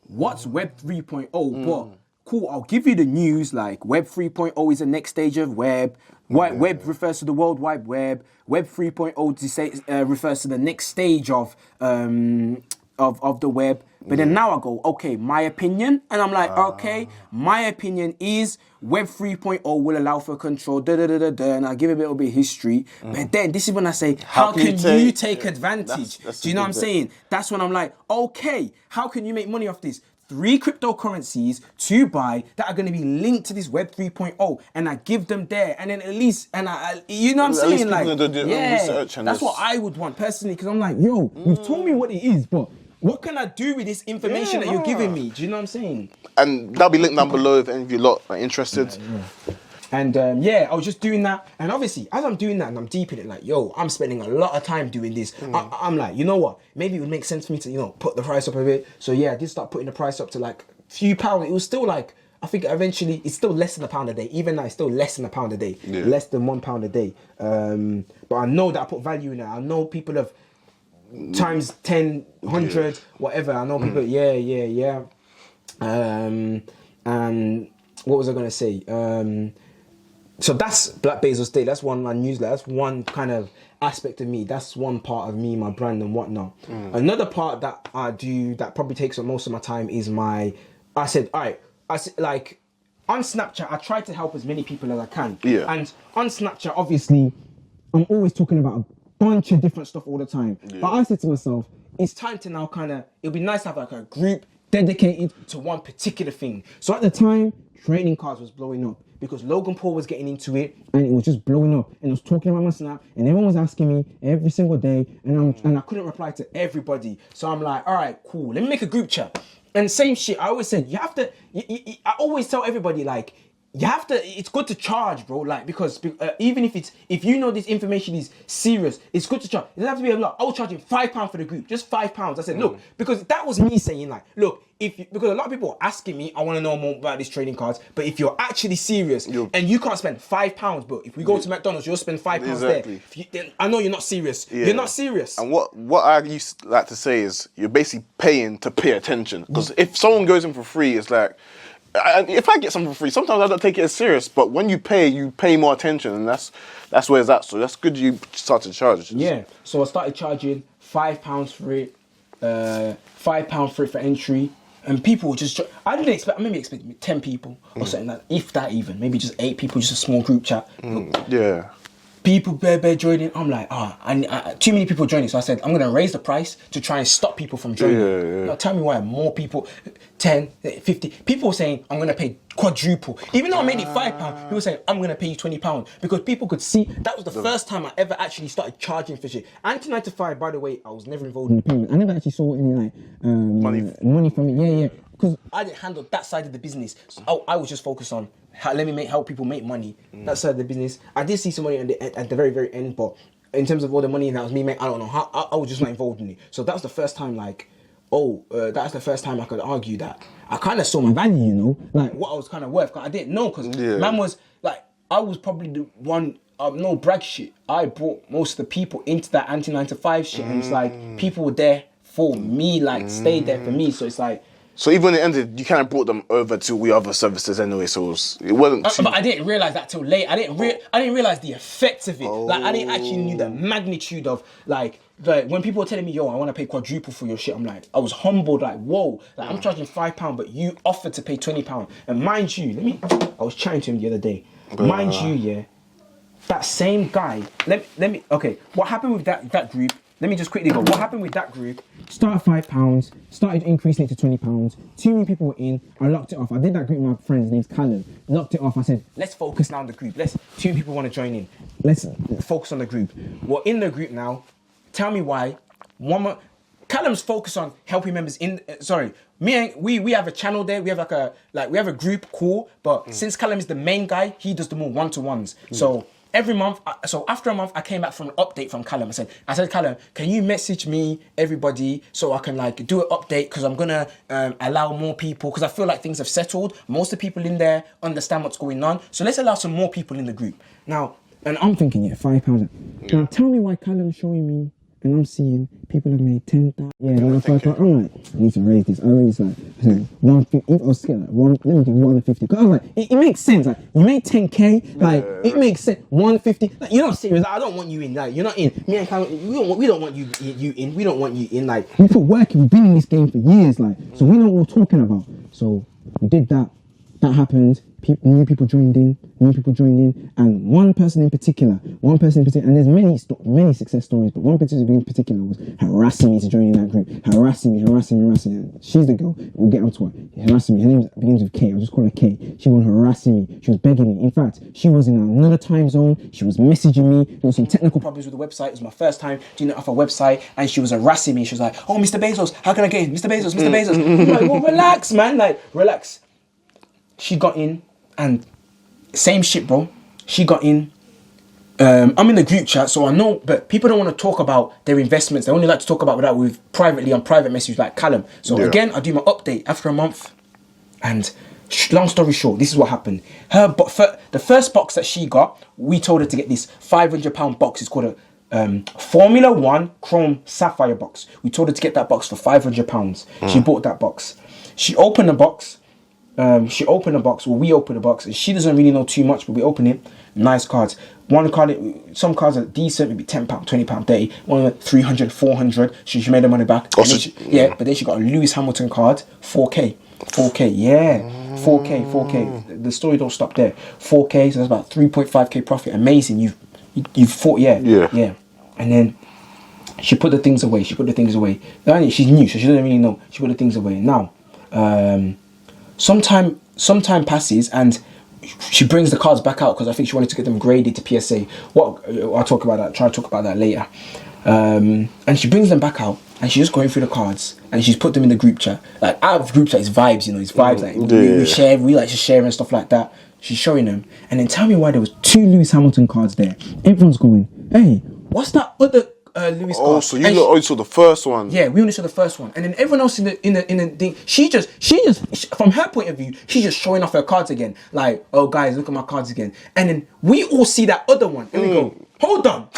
what's Web 3.0? But cool, I'll give you the news, like Web 3.0 is the next stage of web. Web refers to the World Wide Web. Web 3.0 refers to the next stage of the web. But then now I go, okay, my opinion. And I'm like, okay, my opinion is Web 3.0 will allow for control, and I'll give a little bit of history. But then this is when I say, how can you take advantage? Do you know what I'm saying? That's when I'm like, okay, how can you make money off this? 3 cryptocurrencies to buy that are going to be linked to this Web 3.0, and I give them there, and then at least, and I you know what I'm saying? Like, research and that's what I would want personally, because I'm like, yo, you've told me what it is, but what can I do with this information that you're giving me? Do you know what I'm saying? And that'll be linked down below if any of you lot are interested. And I was just doing that. And obviously, as I'm doing that and I'm deep in it, like, yo, I'm spending a lot of time doing this. I'm like, you know what? Maybe it would make sense for me to, you know, put the price up a bit. So yeah, I did start putting the price up to like a few pounds. It was still like, I think eventually it's still less than £1 a day. Even now, it's still less than £1 a day. Yeah. Less than £1 a day. But I know that I put value in it. I know people have times 10, 100, whatever. I know people, and what was I going to say? So that's Black Bezos Day. That's one of my newsletter. That's one kind of aspect of me. That's one part of me, my brand and whatnot. Another part that I do that probably takes up most of my time is like on Snapchat, I try to help as many people as I can. Yeah. And on Snapchat, obviously, I'm always talking about a bunch of different stuff all the time. Yeah. But I said to myself, it's time to now it'll be nice to have like a group dedicated to one particular thing. So at the time, trading cards was blowing up because Logan Paul was getting into it and it was just blowing up. And I was talking about my Snap and everyone was asking me every single day and I couldn't reply to everybody. So I'm like, all right, cool. Let me make a group chat. And same shit, I always said, you have to, I always tell everybody, like, you have to, it's good to charge, bro, like, because even if you know this information is serious, it's good to charge. It doesn't have to be a lot. I was charging £5 for the group, just £5. I said, look, because that was me saying, like, look, because a lot of people are asking me, I want to know more about these trading cards, but if you're actually serious and you can't spend £5, but if we go to McDonald's, you'll spend £5 there. Then I know you're not serious. Yeah. You're not serious. And what I used to like to say is, you're basically paying to pay attention. Because if someone goes in for free, it's like, if I get something for free, sometimes I don't take it as serious. But when you pay more attention, and that's where it's at. So that's good. You start to charge. Yeah. So I started charging £5 for it, £5 for it for entry, and people were just. I didn't expect. I maybe expected 10 people or something like that, if that even. Maybe just 8 people, just a small group chat. Yeah. People bare joining. I'm like, too many people joining. So I said, I'm going to raise the price to try and stop people from joining. Yeah. Now tell me why more people, 10, 50. People were saying, I'm going to pay quadruple. Even though I made it £5, people were saying, I'm going to pay you £20. Because people could see, that was the first time I ever actually started charging for shit. Anti-95, by the way, I was never involved in the payment. I never actually saw any like money from it. Yeah. Because I didn't handle that side of the business. So I was just focused on, let me help people make money. That side of the business. I did see some money at the very, very end, but in terms of all the money that was me making, I don't know how. I was just not involved in it. So that was the first time, like, that's the first time I could argue that I kind of saw my value, you know, like what I was kind of worth. Cause I didn't know, because man was like, I was probably the one. No brag shit. I brought most of the people into that anti-9 to 5 shit, and it's like people were there for me, like stayed there for me. So it's like, So even when it ended, you kind of brought them over to we other services anyway. So it wasn't. But I didn't realize that till late. I didn't realize the effects of it. Like I didn't actually knew the magnitude of like when people were telling me, "Yo, I want to pay quadruple for your shit," I'm like, I was humbled. Like, whoa, like I'm charging £5, but you offered to pay £20. And mind you, I was chatting to him the other day. Mind you, yeah, that same guy. Let me. Okay, what happened with that group? Let me just quickly go. What happened with that group? Started £5, started increasing it to £20. Too many people were in. I locked it off. I did that group with my friend. His name's Callum. Locked it off. I said, Let's focus now on the group. Too many people want to join in. Let's focus on the group. We're in the group now. Tell me why. Callum's focused on helping members in. We have a channel there. We have we have a group, cool. But since Callum is the main guy, he does the more one-to-ones. So every month, after a month, I came back from an update from Callum. I said, Callum, can you message me, everybody, so I can do an update? Because I'm gonna allow more people. Because I feel like things have settled. Most of the people in there understand what's going on. So let's allow some more people in the group now. and I'm thinking, yeah, £5. Now tell me why Callum's showing me, and I'm seeing people have made 10,000. Yeah, £5. I'm like, I need to raise this. I raise like 150 or scale let me do 150. Because I was like, it makes sense. Like you made 10k, like it makes sense. 150. Like, you're not serious. Like, I don't want you in. Like you're not in. Me and Callum, we don't want you in. We don't want you in. Like we put work in. We've been in this game for years. Like so we know what we're talking about. So we did that. That happened. New people joined in, and one person in particular, and there's many success stories, but one person in particular was harassing me to join in that group, harassing me. She's the girl, we'll get onto her, harassing me. Her name begins with K, I'll just call her K. She was harassing me, she was begging me. In fact, she was in another time zone, she was messaging me, there was some technical problems with the website, it was my first time doing it off a website, and she was harassing me. She was like, oh, Mr. Bezos, how can I get in? Mr. Bezos. I'm like, well, relax, man, relax. She got in, and same shit, bro. She got in. I'm in the group chat, so I know, but people don't want to talk about their investments. They only like to talk about that with privately on private messages like Callum. So again, I do my update after a month, and long story short, this is what happened. The first box that she got, we told her to get this £500 box. It's called a Formula 1 Chrome Sapphire box. We told her to get that box for £500. She bought that box. She opened the box. We opened the box, and she doesn't really know too much, but we open it. Nice cards. One card, some cards are decent, maybe £10, £20, £30. One of them, 300, 400. She made her money back. But then she got a Lewis Hamilton card, 4K, yeah, 4K. The story don't stop there. 4K, so that's about 3.5k profit. Amazing. You've fought, yeah. And then she put the things away. She's new, so she doesn't really know. She put the things away. Now, some time passes, and she brings the cards back out because I think she wanted to get them graded to PSA. I'll talk about that. Try to talk about that later. And she brings them back out, and she's just going through the cards, and she's put them in the group chat. Like out of group chat, it's vibes, it's vibes. Like we share, we like to share and stuff like that. She's showing them, and then tell me why there was 2 Lewis Hamilton cards there. Everyone's going, hey, what's that other Lewis card? So you only saw the first one. Yeah, we only saw the first one, and then everyone else in the thing. She just from her point of view, she's just showing off her cards again. Like, oh guys, look at my cards again. And then we all see that other one, and we go, hold on,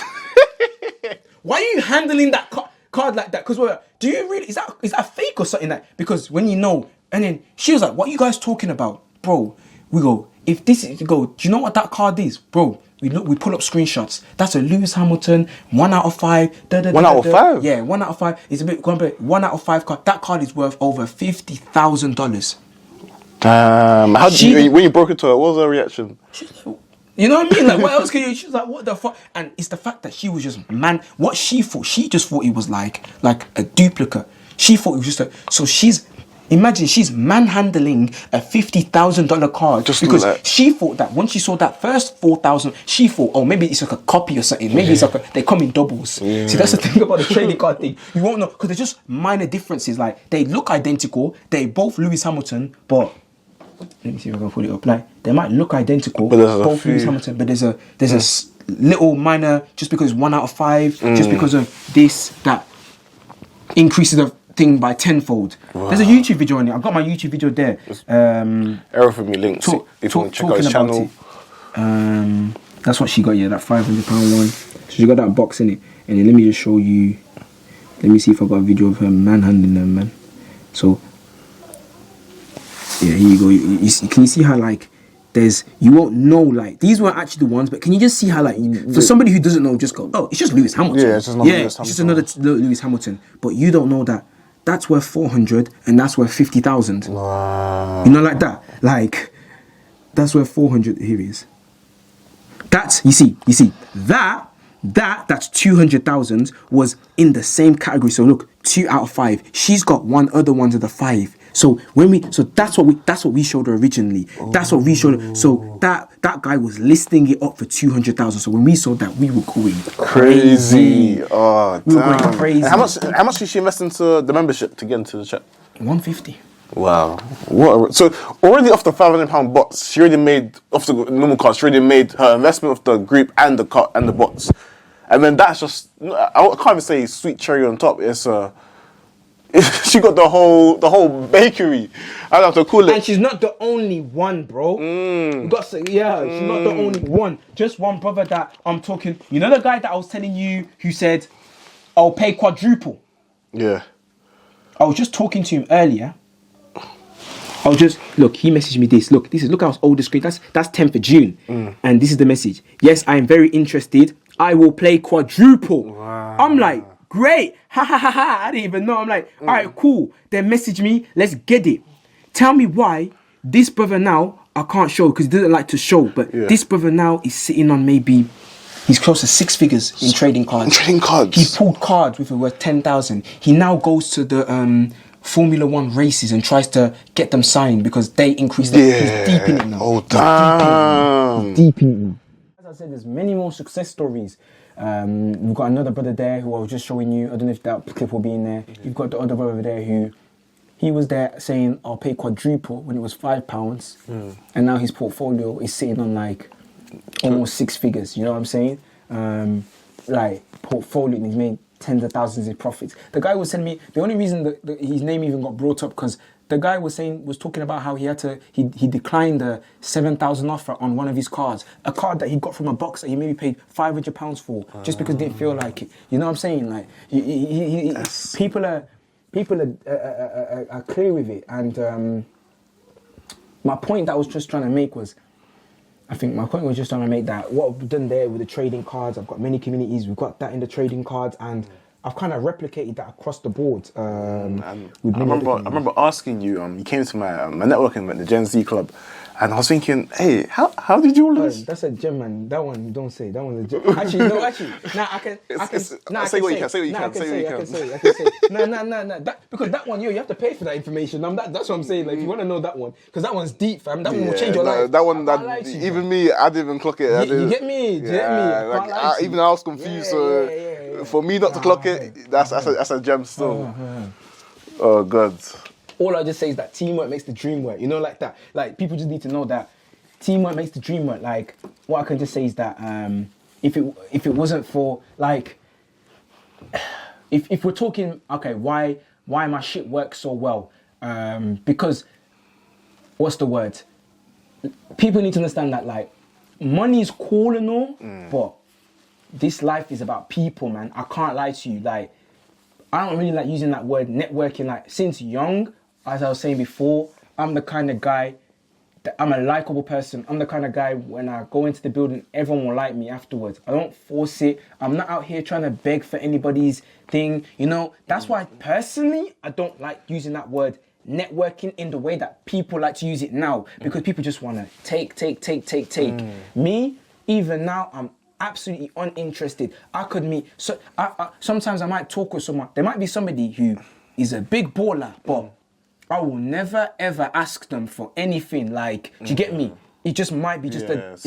why are you handling that card like that? Because do you really is that fake or something like? Because when you know, and then she was like, what are you guys talking about, bro? We go, if this is, do you know what that card is, bro? We pull up screenshots. That's a Lewis Hamilton 1 out of 5. 1 out of 5? Yeah, 1 out of 5. It's a bit 1 out of 5 card. That card is worth over $50,000. Damn. When you broke it to her, what was her reaction? You know what I mean? Like, what else can you? She was like, what the fuck? And it's the fact that she was just what she just thought it was like a duplicate. She thought it was just imagine she's manhandling a $50,000 card just because she thought that when she saw that first 4,000, she thought, oh, maybe it's like a copy or something. Maybe it's like they come in doubles. Yeah. See, that's the thing about the trading card thing. You won't know because they're just minor differences. Like they look identical. They both Lewis Hamilton, but let me see if I can pull it up. Like they might look identical, but both Lewis Hamilton, but there's a little minor just because 1 out of 5, just because of this that increases the thing by tenfold. Wow. There's a YouTube video on it. I've got my YouTube video there. Everything me linked. If you want to check out his channel. That's what she got, that £500 one. So she got that box in it. And then let me just show you. Let me see if I got a video of her manhandling them, man. So Yeah, here you go. Can you see how like you won't know like these weren't actually the ones, but can you just see how like for somebody who doesn't know, just go, oh, it's just Lewis Hamilton. Yeah, it's just another Lewis it's just Hamilton. another Lewis Hamilton. But you don't know that that's worth 400 and that's worth 50,000. Wow. You know, like that. Like that's worth 400. Here he is. That's you see that's 200,000 was in the same category. So look, 2 out of 5. She's got one other one to the 5. So that's what we showed her originally. That's what we showed her. So that guy was listing it up for 200,000. So when we saw that, we were going Crazy. Oh, we were damn. going crazy. And how much did she invest into the membership to get into the chat? 150. Wow. So already off the £500 bots, she already made off the normal cards. She already made her investment of the group and the cart and the bots, and then that's just I can't even say sweet cherry on top. It's she got the whole bakery. I have to call it. And she's not the only one, bro. You got to say, she's not the only one. Just one brother that I'm talking. You know the guy that I was telling you who said, "I'll pay quadruple." Yeah. I was just talking to him earlier. He messaged me this. Look how old the screen. That's 10th of June. And this is the message. Yes, I am very interested. I will play quadruple. Wow. I'm like, great. Ha ha ha ha. I didn't even know. I'm like, all right, cool. Then message me. Let's get it. Tell me why this brother now, I can't show because he doesn't like to show. But this brother now is sitting on he's close to 6 figures in trading cards. He pulled cards with worth 10,000. He now goes to the Formula 1 races and tries to get them signed because they increase their... He's deep in it now. Oh, damn. He's deep in it now. As I said, there's many more success stories. We've got another brother there who I was just showing you. I don't know if that clip will be in there. You've got the other brother there who... He was there saying, I'll pay quadruple when it was £5. And now his portfolio is sitting on like almost 6 figures. You know what I'm saying? Portfolio, and he's made tens of thousands in profits. The guy was telling me the only reason that his name even got brought up because the guy was talking about how he declined the 7,000 offer on one of his cards, a card that he got from a box that he maybe paid £500 for just because he didn't feel like it. You know what I'm saying? Like people are clear with it, and my point that I was just trying to make was. I think my point was just trying to make that what I've done there with the trading cards, I've got many communities, we've got that in the trading cards, and I've kind of replicated that across the board. I remember asking you, you came to my networking event, the Gen Z Club, and I was thinking, hey, how did you all this? That's a gem, man. That one, don't say. That one's a gem. Actually, no, Nah, I can say what you can. No. Because that one, you have to pay for that information. That's what I'm saying. Like, if you want to know that one, because that one's deep, fam. That one will change your life. That one, even me, I didn't even clock it. You get me? Even I was confused. For me not to clock it, that's a gem still. Oh, God. All I just say is that teamwork makes the dream work. You know, like that. Like, people just need to know that teamwork makes the dream work. Like, what I can just say is that if it wasn't for, like, if we're talking, okay, why my shit works so well? Because, what's the word? People need to understand that, like, money is cool and all, but this life is about people, man. I can't lie to you. Like, I don't really like using that word networking. Like, since young, as I was saying before, I'm the kind of guy that I'm a likable person. I'm the kind of guy when I go into the building, everyone will like me afterwards. I don't force it. I'm not out here trying to beg for anybody's thing. You know, that's why personally, I don't like using that word networking in the way that people like to use it now, because people just want to take. Me, even now, I'm absolutely uninterested. I could meet, so sometimes I might talk with someone. There might be somebody who is a big baller, but I will never ever ask them for anything. Like, do you get me? It just might be just it's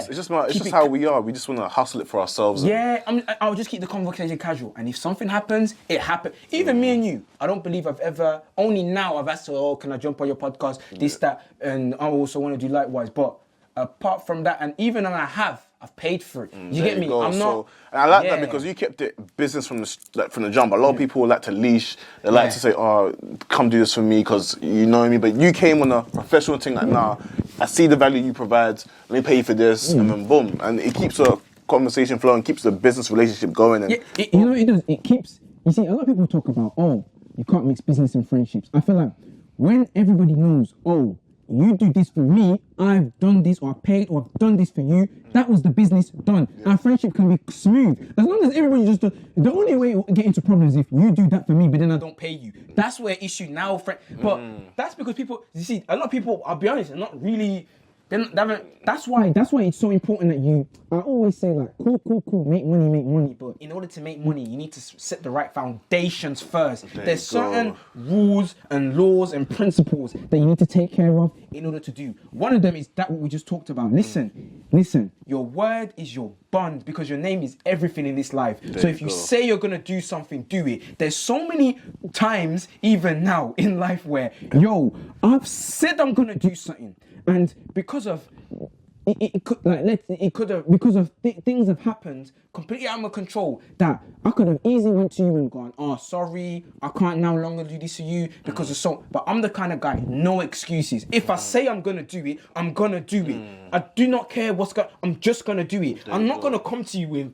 just how we are. We just want to hustle it for ourselves. I'll just keep the conversation casual. And if something happens, it happens. Even me and you, I don't believe I've ever, only now I've asked, can I jump on your podcast? This, that, and I also want to do likewise. But apart from that, and even when I've paid for it. You get me? I'm not. And I like that because you kept it business from the jump. A lot of people like to leash. They like to say, come do this for me because you know me. But you came on a professional thing like, nah, I see the value you provide. Let me pay you for this. And then boom. And it keeps a conversation flowing, keeps the business relationship going. And you know what it does? It keeps, you see, a lot of people talk about, you can't mix business and friendships. I feel like when everybody knows, oh, you do this for me, I've done this, or I paid, or I've done this for you, that was the business done. Our friendship can be smooth. As long as everybody just the only way you get into problems is if you do that for me, but then I don't pay you. That's where issue now, friend. But that's because people, you see, a lot of people, I'll be honest, are not really. That's why it's so important that I always say like, cool, make money. But in order to make money, you need to set the right foundations first. There's certain rules and laws and principles that you need to take care of in order to do. One of them is that what we just talked about. Listen, your word is your bond because your name is everything in this life. So if you say you're going to do something, do it. There's so many times, even now in life where, I've said I'm going to do something. And because of things have happened completely out of my control that I could have easily went to you and gone, oh, sorry, I can't no longer do this for you because of so. But I'm the kind of guy, no excuses. If I say I'm gonna do it, I'm gonna do it. I do not care I'm just gonna do it. I'm not gonna come to you with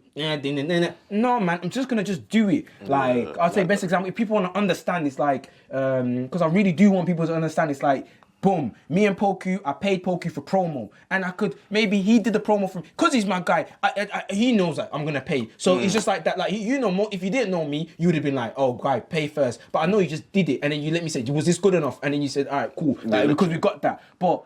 no, man. I'm just gonna do it. Like I'll say best example. If people want to understand, it's like because I really do want people to understand. It's like. Boom, me and Poku, I paid Poku for promo. And maybe he did the promo for me. Because he's my guy, he knows that I'm going to pay. So it's just like that. Like, if you didn't know me, you would have been like, oh, guy, pay first. But I know you just did it. And then you let me say, was this good enough? And then you said, all right, cool. Like, because we got that. But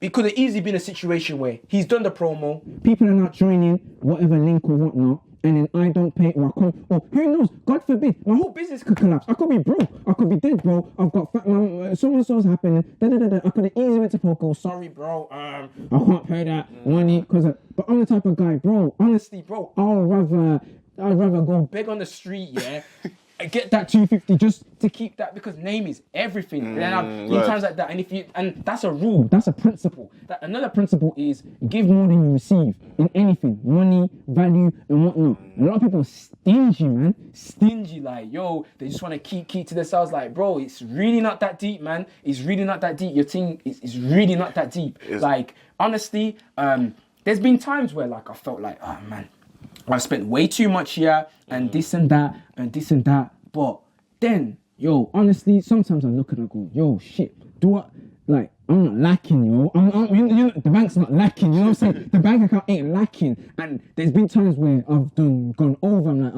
it could have easily been a situation where he's done the promo. People are not joining whatever link or whatnot. And then I don't pay, or who knows, God forbid, my whole business could collapse. I could be broke, I could be dead, bro. I've got so-and-so's happening, I could have easily went to Poku, sorry, bro, I can't pay that money, but I'm the type of guy, bro, honestly, bro, I'd rather go beg on the street, yeah, and get that 250 just to keep that, because name is everything. And then in times like that, and that's a rule, that's a principle. Another principle is give more than you receive in anything, money, value, and whatnot. A lot of people are stingy, man. Stingy, like, they just want to keep to themselves. Like, bro, it's really not that deep, man. It's really not that deep. Your thing is really not that deep. Like, honestly, there's been times where, like, I felt like, oh, man, I've spent way too much here, and this and that, and this and that. But then, honestly, sometimes I look and I go, shit, I'm not lacking, the bank's not lacking, you know what I'm saying? The bank account ain't lacking. And there's been times where I've gone over, I'm like,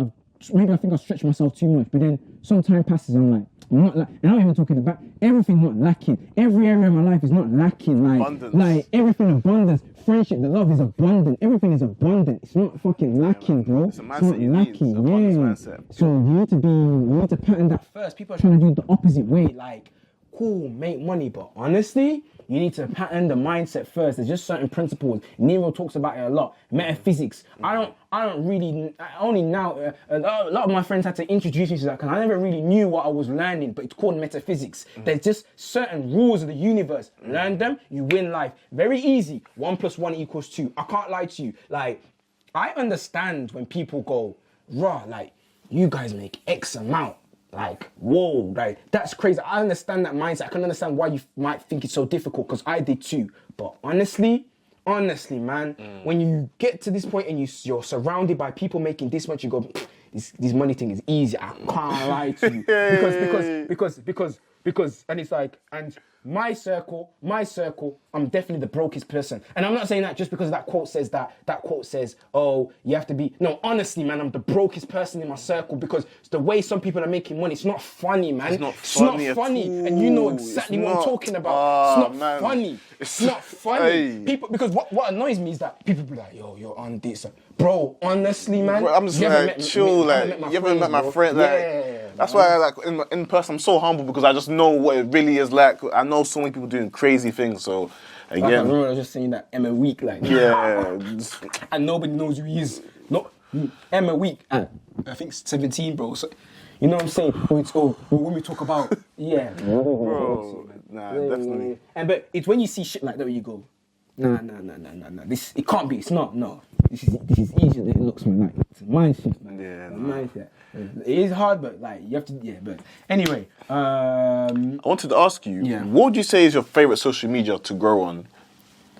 maybe I think I've stretched myself too much, but then some time passes, I'm like, I'm not and I'm not even talking about everything not lacking. Every area of my life is not lacking. Like everything abundance. Friendship, the love is abundant. Everything is abundant. It's not fucking lacking, bro. It's not lacking. So you need to pattern that first. People are trying to do it the opposite way. Like, cool, make money, but honestly, you need to pattern the mindset first. There's just certain principles. Nero talks about it a lot. Metaphysics. Only now, a lot of my friends had to introduce me to that because I never really knew what I was learning, but it's called metaphysics. There's just certain rules of the universe. Learn them, you win life. Very easy. 1 + 1 = 2. I can't lie to you. Like, I understand when people go, raw, like, you guys make X amount. Like, whoa, like, that's crazy. I understand that mindset. I can understand why you might think it's so difficult, because I did too. But honestly, man, when you get to this point and you're surrounded by people making this much, you go, this money thing is easy. I can't lie to you. Because, and it's like, and my circle, I'm definitely the brokest person. And I'm not saying that just because that quote says that. That quote says, oh, you have to be... No, honestly, man, I'm the brokest person in my circle, because it's the way some people are making money. It's not funny, man. It's not funny. And you know exactly what I'm talking about. It's not funny. It's not funny. People, because what annoys me is that people be like, you're on this. Bro, honestly, man. Bro, I'm just like, chill, like, you haven't met my friend, like... That's why, like, in person, I'm so humble, because I just know what it really is like. I know so many people doing crazy things, so again. I remember I was just saying that Emma Week, like, and nobody knows who he is. No, Emma Week, I think 17, bro. So, you know what I'm saying? When we talk about, bro, definitely. But it's when you see shit like that, where you go, nah. This, it can't be. It's not. No, this is easier than it looks, man. Like, it's a mindset, man. Mindset. It is hard, but like you have to. But anyway, I wanted to ask you, what would you say is your favorite social media to grow on,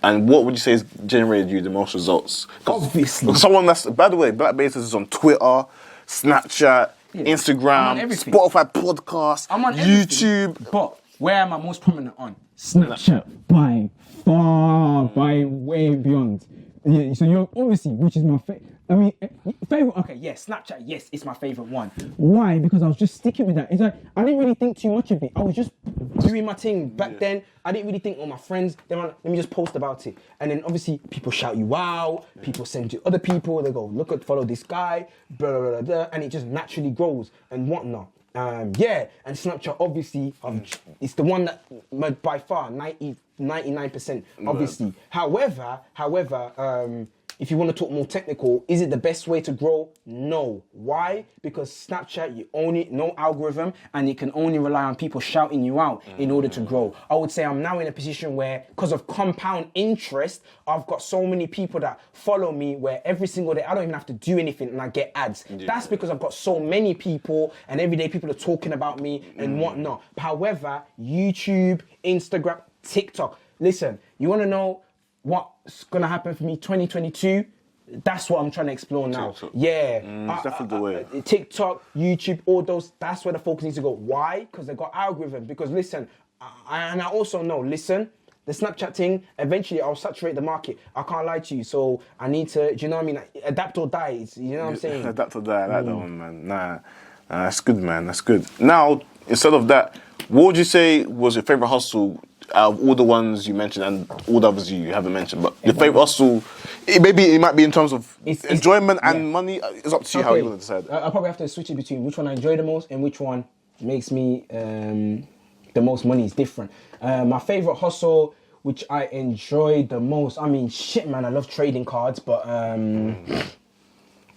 and what would you say has generated you the most results? Obviously, someone that's, by the way, Black Bezos is on Twitter, Snapchat, Instagram, Spotify podcast, I'm on YouTube. But Where am I most prominent on? Snapchat by far, by way beyond. Yeah, so you're obviously, which is my favorite. I mean, favorite. Okay, Yeah, Snapchat, yes, it's my favorite one. why? Because I was just sticking with that. It's like I didn't really think too much of it. I was just Doing my thing back then, I didn't really think, oh, my friends, let me just post about it. And then obviously people shout you out, people send to other people, they go, follow this guy, blah, blah, blah, blah, and it just naturally grows and whatnot. And Snapchat obviously, it's the one that by far 99% obviously. However, if you want to talk more technical, is it the best way to grow? No. Why? Because Snapchat, you only no algorithm, and you can only rely on people shouting you out in order to grow. I would say I'm now in a position where, because of compound interest, I've got so many people that follow me where every single day I don't even have to do anything and I get ads. That's because I've got so many people, and every day people are talking about me and whatnot. However, YouTube, Instagram, TikTok. Listen, you want to know what's gonna happen for me 2022? That's what I'm trying to explore now. TikTok. Yeah, It's definitely the way. TikTok, YouTube, all those. That's where the focus needs to go. Why? Because they got algorithms. Because listen, and I also know. Listen, the Snapchat thing. Eventually, I'll saturate the market. I can't lie to you. So I need to. Do you know what I mean? Like, adapt or die. You know what I'm saying? Adapt or die. I like that one, man. Nah, that's good, man. That's good. Now, instead of that, what would you say was your favorite hustle out of all the ones you mentioned and all the others you haven't mentioned? But your favorite hustle, it might be in terms of enjoyment and money. It's up to you how you want to decide. I'll probably have to switch it between which one I enjoy the most and which one makes me the most money. Is different. My favorite hustle, which I enjoy the most, I mean, shit, man, I love trading cards, but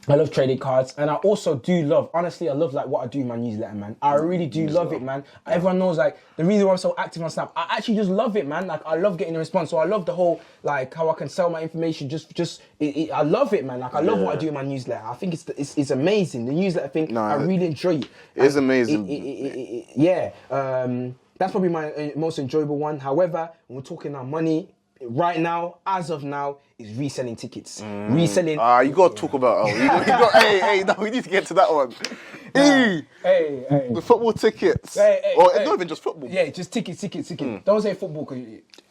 I love trading cards, and I also do love, honestly, I love like what I do in my newsletter, man. I really do love it, man. Everyone knows like the reason why I'm so active on Snap, I actually just love it, man. Like I love getting a response. So I love the whole, like how I can sell my information, I love it, man. Like I love what I do in my newsletter. I think it's amazing. The newsletter thing, I really enjoy it. It is amazing. That's probably my most enjoyable one. However, when we're talking about money, right now, as of now, is reselling tickets. Reselling. You got to talk about. We need to get to that one. The football tickets. Or not even just football. Yeah, just tickets. Don't say football, cause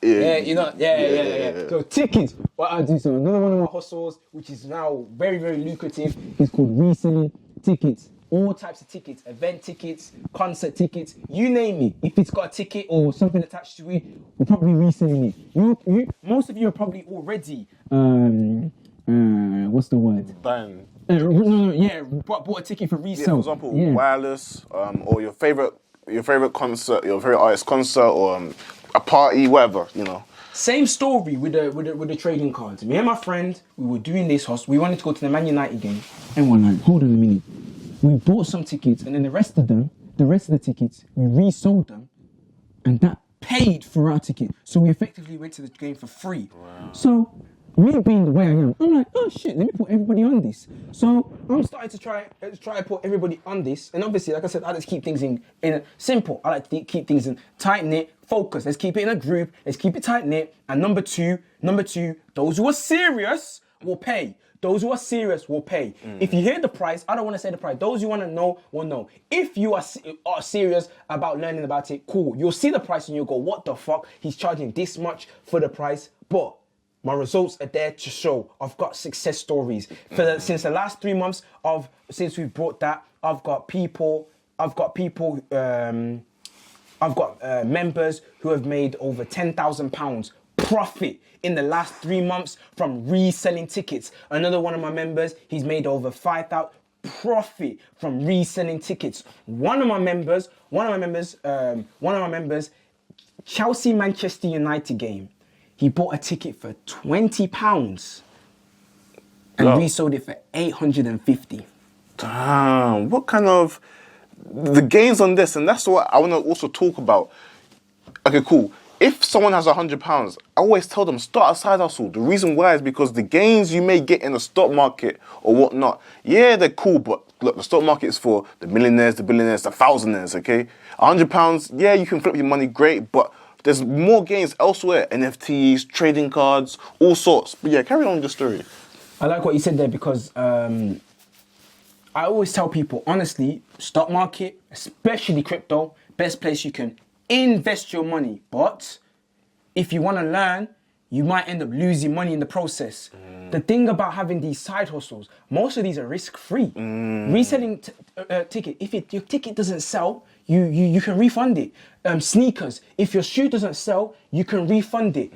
yeah. So tickets. What I do, so another one of my hustles, which is now very, very lucrative, is called reselling tickets. All types of tickets, event tickets, concert tickets, you name it. If it's got a ticket or something attached to it, we're probably reselling it. Most of you are probably already, what's the word? Bang. Bought a ticket for resale. For example, wireless, or your favorite concert, your favorite artist concert, or a party, whatever, you know. Same story with the trading cards. Me and my friend, we were doing this host. We wanted to go to the Man United game, and we're like, hold on a minute. We bought some tickets, and then the rest of the tickets, we resold them, and that paid for our ticket. So we effectively went to the game for free. Wow. So me being the way I am, I'm like, oh shit, let me put everybody on this. So I'm starting to try to put everybody on this, and obviously, like I said, I just keep things in simple. I like to keep things in tight knit, focus. Let's keep it in a group. Let's keep it tight knit. And number two, those who are serious will pay. Those who are serious will pay. If you hear the price, I don't want to say the price. Those who want to know will know. If you are serious about learning about it, cool. You'll see the price and you'll go, what the fuck? He's charging this much for the price. But my results are there to show. I've got success stories. Since the last 3 months since we brought that, I've got members who have made over £10,000 profit in the last 3 months from reselling tickets. Another one of my members, he's made over 5,000 profit from reselling tickets. One of my members, Chelsea Manchester United game, he bought a ticket for £20 and resold it for 850. Damn, what kind of the gains on this, and that's what I want to also talk about. Okay, cool. If someone has £100, I always tell them, start a side hustle. The reason why is because the gains you may get in the stock market or whatnot, yeah, they're cool, but look, the stock market is for the millionaires, the billionaires, the thousandaires, okay? £100, yeah, you can flip your money, great, but there's more gains elsewhere. NFTs, trading cards, all sorts. But yeah, carry on with the story. I like what you said there because I always tell people, honestly, stock market, especially crypto, best place you can invest your money. But if you want to learn, you might end up losing money in the process. The thing about having these side hustles, most of these are risk-free. Reselling ticket, if your ticket doesn't sell, you can refund it. Sneakers, if your shoe doesn't sell, you can refund it.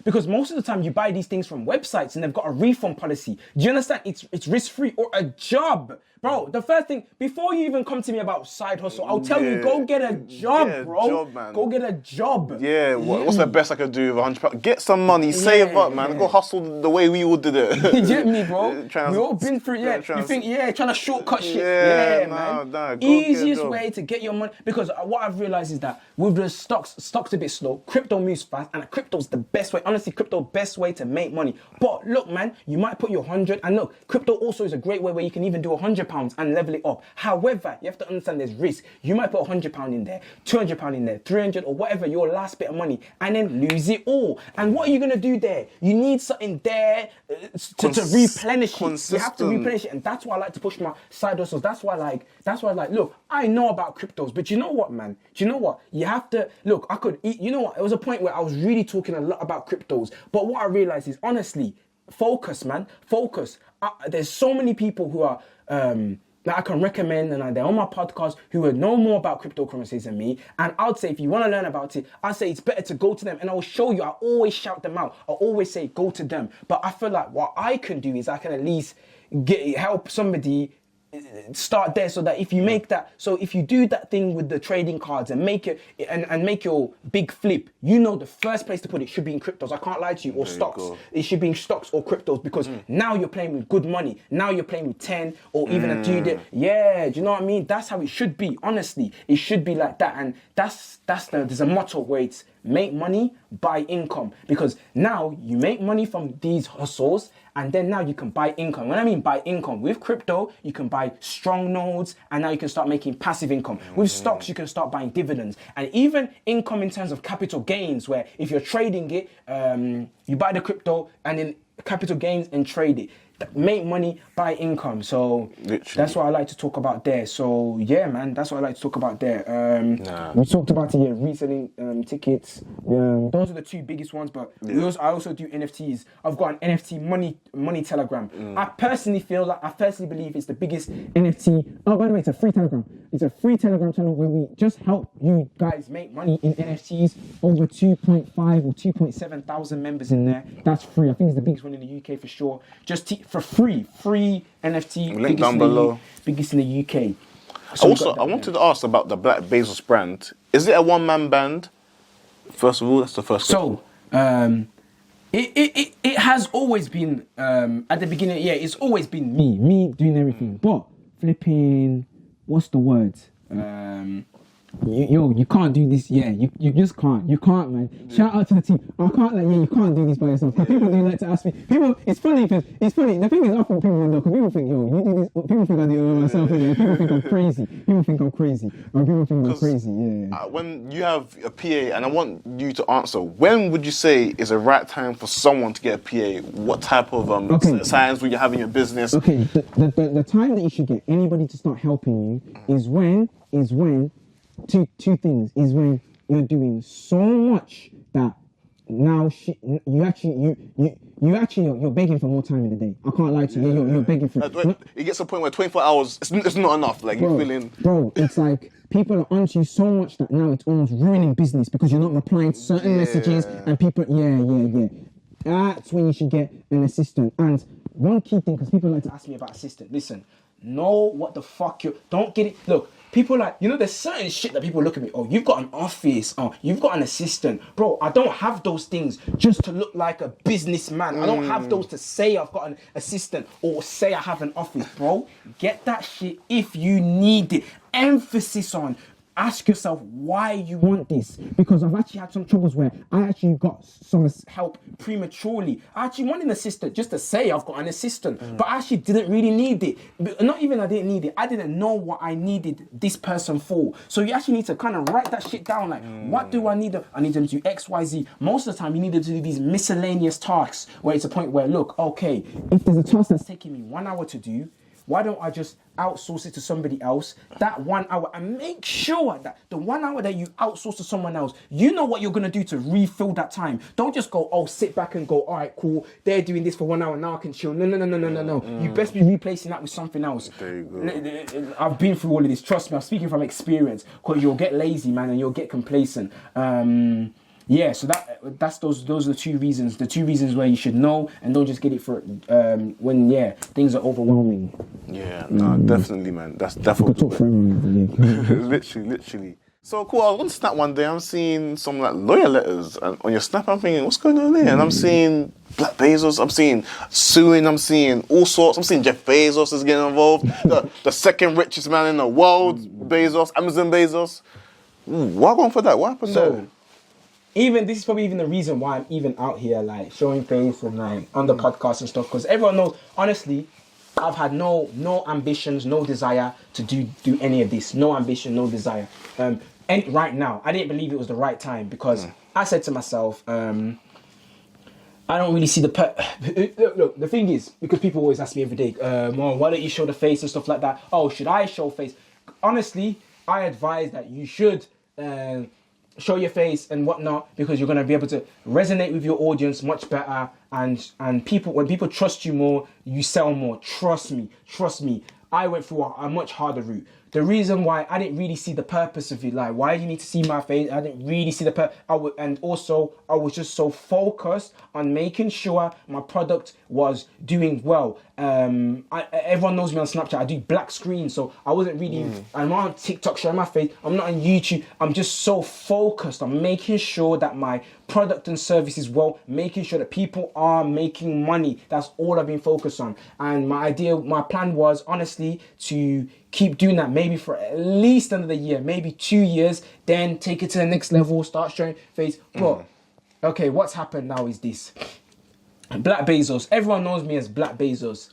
Because most of the time you buy these things from websites and they've got a refund policy. Do you understand? It's risk-free. Or a job. Bro, the first thing, before you even come to me about side hustle, I'll tell you, go get a job, bro. Job, man. Go get a job. Yeah, what's the best I could do with £100? Get some money, save up, man. Go hustle the way we all did it. You get me, bro? We all been through it. You think, trying to shortcut shit. Yeah, man. Nah, easiest way to get your money, because what I've realized is that with the stocks a bit slow, crypto moves fast, and crypto's the best way. Honestly, crypto best way to make money. But look, man, you might put your 100, and look, crypto also is a great way where you can even do £100 and level it up. However, you have to understand there's risk. You might put £100 in there, £200 in there, 300 or whatever, your last bit of money, and then lose it all. And what are you gonna do there? You need something there to replenish it. You have to replenish it, and that's why I like to push my side hustles. That's why look, I know about cryptos, but you know what, man? Do you know what? You have to look. I could eat. You know what? It was a point where I was really talking a lot about cryptos, but what I realized is, honestly, focus, man. Focus. There's so many people who are that I can recommend, and they're on my podcast, who would know more about cryptocurrencies than me. And I'd say, if you want to learn about it, I'd say it's better to go to them, and I'll show you. I always shout them out. I always say go to them. But I feel like what I can do is I can at least help somebody start there, so that if you make that, so if you do that thing with the trading cards and make it and make your big flip, you know the first place to put it should be in cryptos. I can't lie to you, or stocks. It should be in stocks or cryptos, because now you're playing with good money. Now you're playing with 10 or even a 2. Yeah, do you know what I mean? That's how it should be. Honestly, it should be like that. And there's a motto where it's make money, buy income, because now you make money from these hustles, and then now you can buy income. When I mean buy income, with crypto, you can buy strong nodes, and now you can start making passive income. With stocks, you can start buying dividends, and even income in terms of capital gains, where if you're trading it, you buy the crypto and then capital gains and trade it. Make money, buy income. So that's what I like to talk about there. So yeah, man, that's what I like to talk about there. We talked about reselling tickets. Those are the two biggest ones. But I also do NFTs. I've got an NFT money telegram. I personally believe it's the biggest NFT. Oh, by the way, it's a free telegram. It's a free telegram channel where we just help you guys make money in NFTs. Over 2.5 or 2.7 thousand members in there. That's free. I think it's the biggest one in the UK for sure. Just for free NFT. Link down below. Biggest in the UK. So I wanted to ask about the Black Bezos brand. Is it a one-man band? First of all, that's the first question. So, it has always been, at the beginning, it's always been me doing everything. But flipping, what's the word? You can't do this. Yeah, you just can't. You can't, man. Shout out to the team. I can't you can't do this by yourself. Because people do like to ask me. It's funny because The thing is, often people know, because people think, you do this. People think I do it myself. People think I'm crazy. People think I'm crazy. Yeah. When you have a PA, and I want you to answer, when would you say is a right time for someone to get a PA? What type of signs will you have in your business? Okay, the time that you should get anybody to start helping you is when. Two things is when you're doing so much that now you're begging for more time in the day. I can't lie to you. You're begging for. It gets to a point where 24 hours it's not enough. Like you're feeling. Bro, it's like people are onto you so much that now it's almost ruining business because you're not replying to certain messages and people. Yeah. That's when you should get an assistant. And one key thing, because people like to ask me about assistant. Listen, know what the fuck don't get it. Look. People there's certain shit that people look at me, oh, you've got an office, oh, you've got an assistant. Bro, I don't have those things just to look like a businessman. I don't have those to say I've got an assistant or say I have an office, bro. Get that shit if you need it. Emphasis on, ask yourself why you want this. Because I've actually had some troubles where I actually got some help prematurely. I actually wanted an assistant just to say I've got an assistant, but I actually didn't really need it. But not even I didn't need it. I didn't know what I needed this person for. So you actually need to kind of write that shit down. Like, what do I need them? I need them to do X, Y, Z. Most of the time, you need them to do these miscellaneous tasks where it's a point where, look, okay, if there's a task that's taking me 1 hour to do, why don't I just outsource it to somebody else that 1 hour, and make sure that the 1 hour that you outsource to someone else, you know what you're going to do to refill that time. Don't just go, oh, sit back and go, all right, cool, they're doing this for 1 hour, now I can chill. No. You best be replacing that with something else. There you go. I've been through all of this, trust me, I'm speaking from experience, because you'll get lazy, man, and you'll get complacent. Yeah, so that's those are the two reasons where you should know, and don't just get it for when things are overwhelming. Yeah, no, definitely, man. That's definitely literally. So cool. I was on Snap one day. I'm seeing some like lawyer letters, and on your Snap, I'm thinking, what's going on there? And I'm seeing Black Bezos. I'm seeing suing. I'm seeing all sorts. I'm seeing Jeff Bezos is getting involved. the second richest man in the world, Bezos, Amazon Bezos. Why going for that? What happened there? This is probably even the reason why I'm even out here, like, showing face and like on the podcast and stuff, because everyone knows, honestly, I've had no ambitions, no desire to do any of this. No ambition, no desire. And right now, I didn't believe it was the right time, because I said to myself, I don't really see look, the thing is, because people always ask me every day, why don't you show the face and stuff like that? Oh, should I show face? Honestly, I advise that you should show your face and whatnot, because you're going to be able to resonate with your audience much better, and when people trust you more, you sell more. Trust me, I went through a much harder route. The reason why I didn't really see the purpose of it, like, why do you need to see my face? I didn't really see the purpose. And also, I was just so focused on making sure my product was doing well. Everyone knows me on Snapchat. I do black screen, so I wasn't really. I'm not on TikTok showing my face. I'm not on YouTube. I'm just so focused on making sure that my product and service is well, making sure that people are making money. That's all I've been focused on. And my plan was, honestly, to keep doing that maybe for at least another year, maybe 2 years, then take it to the next level, start showing face. But okay, what's happened now is this. Black Bezos, everyone knows me as Black Bezos.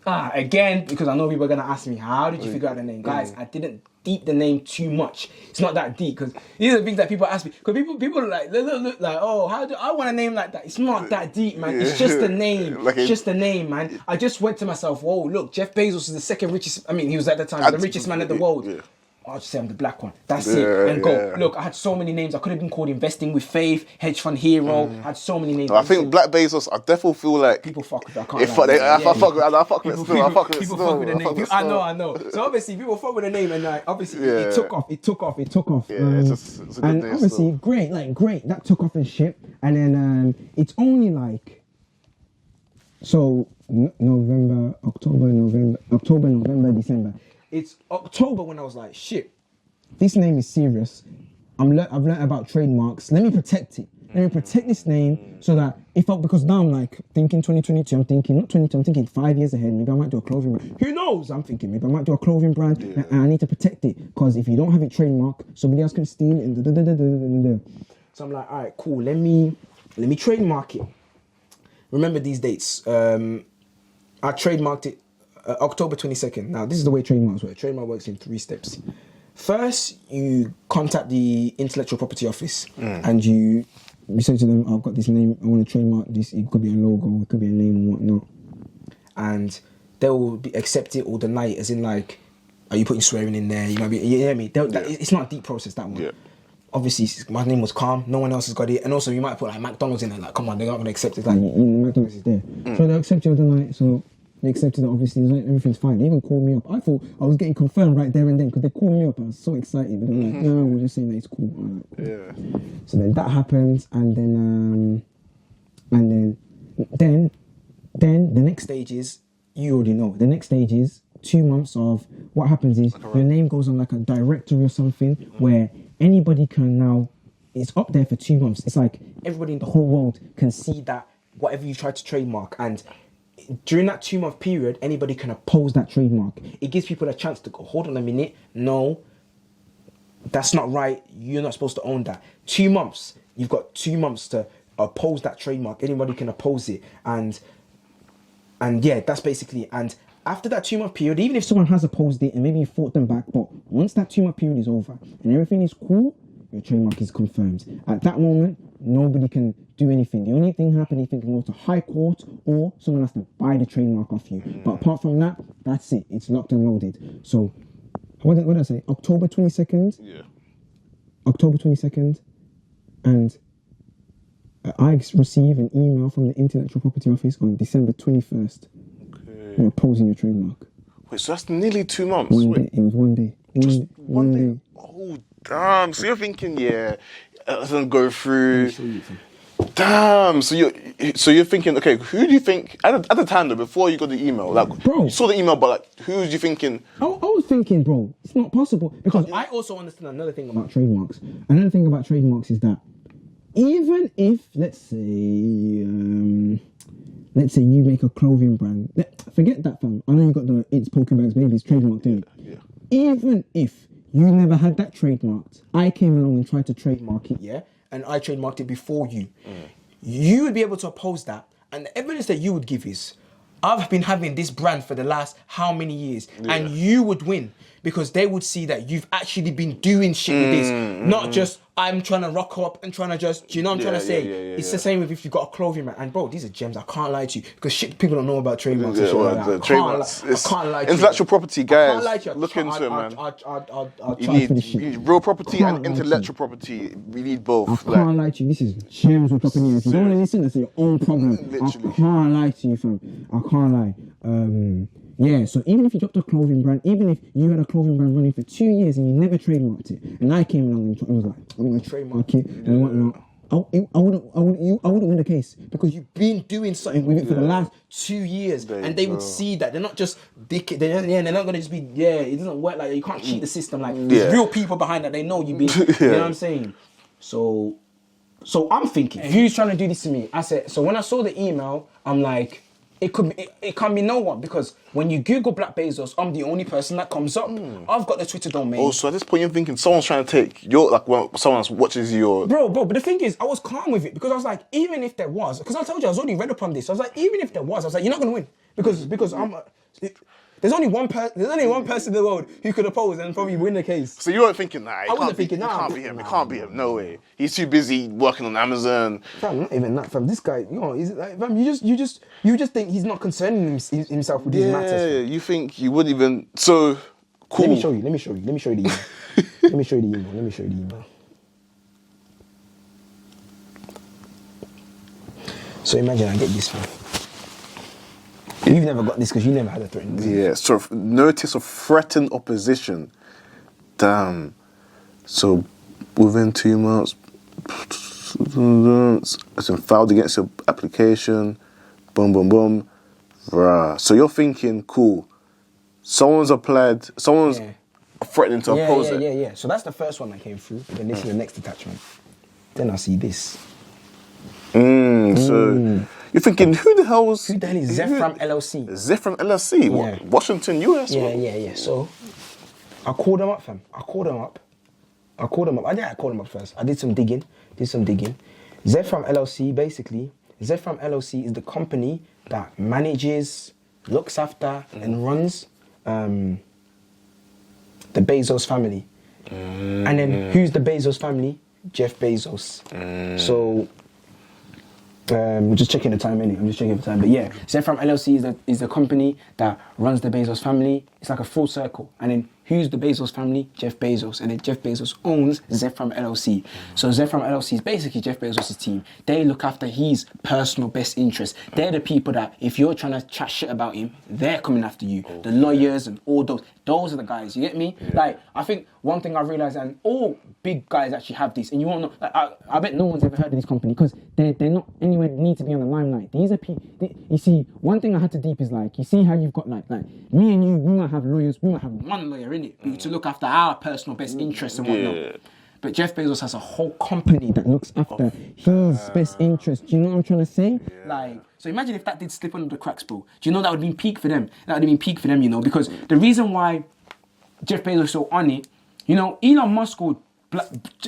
Again, because I know people are going to ask me, how did you figure out the name? Guys, I didn't deep the name too much. It's not that deep, because these are the things that people ask me. Because people are like, look like, oh, how do I want a name like that? It's not that deep, man. It's just a name. It's just a name, man. I just went to myself, whoa, look, Jeff Bezos is the second richest. I mean, he was at the time the richest man in the world. Yeah. I'll just say I'm the black one. That's it. And go. Look, I had so many names. I could have been called Investing with Faith, Hedge Fund Hero. I had so many names. I think Black Bezos, I definitely feel like people fuck with it. I fuck with it still. People fuck with the name. I know. So obviously people fuck with the name, and like obviously it took off. Yeah, it's a good and name. Obviously, still. great. That took off and shit. And then it's only like October, November, December. It's October when I was like, shit, this name is serious. I've learned about trademarks. Let me protect it. Let me protect this name so that because now I'm like thinking 2022, I'm thinking, not 22, I'm thinking 5 years ahead. Maybe I might do a clothing brand. Who knows? I'm thinking maybe I might do a clothing brand and I need to protect it, because if you don't have it trademarked, somebody else can steal it and So I'm like, all right, cool. Let me trademark it. Remember these dates. I trademarked it October 22nd. Now, this is the way trademarks work. Trademark works in 3 steps. First, you contact the intellectual property office and you say to them, I've got this name, I want to trademark this. It could be a logo, it could be a name and whatnot. And they will accept it or deny it, as in like, are you putting swearing in there? You know what I mean? You hear me? It's not a deep process, that one. Yeah. Obviously, my name was calm. No one else has got it. And also, you might put like McDonald's in there. Like, come on, they're not going to accept it. Like, McDonald's is there. So they'll accept it or deny it. So they accepted it, obviously, like, everything's fine. They even called me up. I thought I was getting confirmed right there and then, because they called me up. I was so excited. But they're like, no, we're just saying that it's cool. Right, cool. Yeah. So then that happens, and then the next stage is, you already know. The next stage is 2 months of, what happens is your name goes on like a directory or something where anybody can now, it's up there for 2 months. It's like everybody in the whole world can see that whatever you try to trademark, and during that 2 month period, anybody can oppose that trademark. It gives people a chance to go, hold on a minute, no, that's not right, you're not supposed to own that. 2 months, you've got 2 months to oppose that trademark. Anybody can oppose it, and yeah, that's basically. And after that 2 month period, even if someone has opposed it and maybe you fought them back, but once that 2 month period is over and everything is cool, your trademark is confirmed. At that moment, nobody can do anything. The only thing happening, if it can go to high court or someone has to buy the trademark off you. But apart from that, that's it. It's locked and loaded. So, what did I say? October 22nd? Yeah. October 22nd. And I received an email from the Intellectual Property Office on December 21st. Okay. You're opposing your trademark. Wait, so that's nearly 2 months. One day. It was one day. Just one day. Oh, damn. So you're thinking, yeah, it doesn't go through. Damn. So you're thinking, okay, who do you think at the time though, before you got the email, like, bro, you saw the email, but like, who was you thinking? I was thinking, bro, it's not possible, because I also understand another thing about trademarks. Another thing about trademarks is that even if, let's say you make a clothing brand, forget that, fam. I know you got the It's Poku Bags Babies trademark, didn't you? Yeah. Even if you never had that trademarked, I came along and tried to trademark it, yeah, and I trademarked it before you. You would be able to oppose that, and the evidence that you would give is, I've been having this brand for the last how many years, and you would win, because they would see that you've actually been doing shit with this, not just I'm trying to rock up and trying to just, do you know what I'm trying to say? It's the same with if you've got a clothing brand. And bro, these are gems, I can't lie to you, because shit people don't know about trademarks and shit like that. Trademarks. I can't lie to you. Intellectual property, guys. I can't lie to you. Look into it, man. I'll You charge for need this shit. real property I and can't lie to intellectual property. We need both. I can't lie to you. This is gems we're dropping here. If you don't want to listen, that's your own problem. Literally. I can't lie to you, fam. I can't lie. Yeah, so even if you dropped a clothing brand, even if you had a clothing brand running for 2 years and you never trademarked it, and I came along and was like, I'm going to trademark it and whatnot, I wouldn't win the case, because you've been doing something with it for the last 2 years, and they would see that. They're not just they're not going to just be, it doesn't work like that. You can't cheat the system. Like, there's real people behind that. They know you've been, you know what I'm saying? So I'm thinking, who's trying to do this to me? I said, so when I saw the email, I'm like, it can't be no one, because when you Google Black Bezos, I'm the only person that comes up. I've got the Twitter domain. Oh, so at this point you're thinking someone's trying to take your, like, well, someone else watches your... Bro, but the thing is, I was calm with it, because I was like, even if there was, because I told you I was already read up on this. I was like, even if there was, I was like, you're not going to win, because there's only one person in the world who could oppose and probably win the case. So you weren't thinking, I wasn't thinking, it can't be him. It can't be him. No way. He's too busy working on Amazon. Fam, not even that, fam. This guy, is it like, fam, you just think he's not concerning himself with these matters. Yeah, you think you wouldn't even. So cool. Let me show you the email. Let me show you the email. So imagine I get this, fam. You've never got this because you never had a threat. Yeah, so notice of threatened opposition. Damn. So within 2 months, it's been filed against your application. Boom, boom, boom. Rah. So you're thinking, cool. Someone's threatening to oppose it. Yeah. So that's the first one that came through. Then this is the next attachment. Then I see this. So you're thinking, who the hell is Zephram LLC? Zephram LLC? What? Washington, US? Yeah. So I called them up, fam. I called them up. I called them up first. I did some digging. Zephram LLC, basically, Zephram LLC is the company that manages, looks after, and runs the Bezos family. And then who's the Bezos family? Jeff Bezos. So we're just checking the time anyway. I'm just checking the time. But yeah, Zephram LLC is the company that runs the Bezos family. It's like a full circle. And then who's the Bezos family? Jeff Bezos. And then Jeff Bezos owns Zephram LLC. So Zephram LLC is basically Jeff Bezos' team. They look after his personal best interests. They're the people that, if you're trying to chat shit about him, they're coming after you. The lawyers and all those are the guys, you get me? Like, I think one thing I realized, and all big guys actually have this, and you won't know, like, I bet no one's ever heard of this company, because they're not anywhere need to be on the limelight. These are people, you see, one thing I had to deep is, like, you see how you've got, like me and you, we might have lawyers, we might have one lawyer in it to look after our personal best interests and whatnot. But Jeff Bezos has a whole company that looks after his best interests. Do you know what I'm trying to say? Like, so imagine if that did slip under the cracks, bro. Do you know that would have been peak for them? That would have been peak for them, you know, because the reason why Jeff Bezos is so on it, you know, Elon Musk or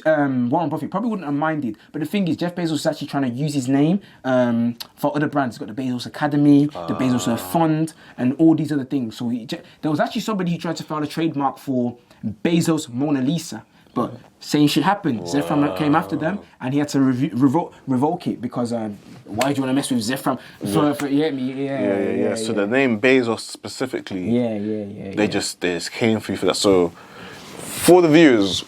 Warren Buffett probably wouldn't have minded. But the thing is, Jeff Bezos is actually trying to use his name for other brands. He's got the Bezos Academy, the Bezos Fund, and all these other things. So there was actually somebody who tried to file a trademark for Bezos Mona Lisa. But same shit happened. Zephram came after them, and he had to revoke it because why do you want to mess with Zephram? So the name Bezos specifically, they just came for you for that. So for the viewers,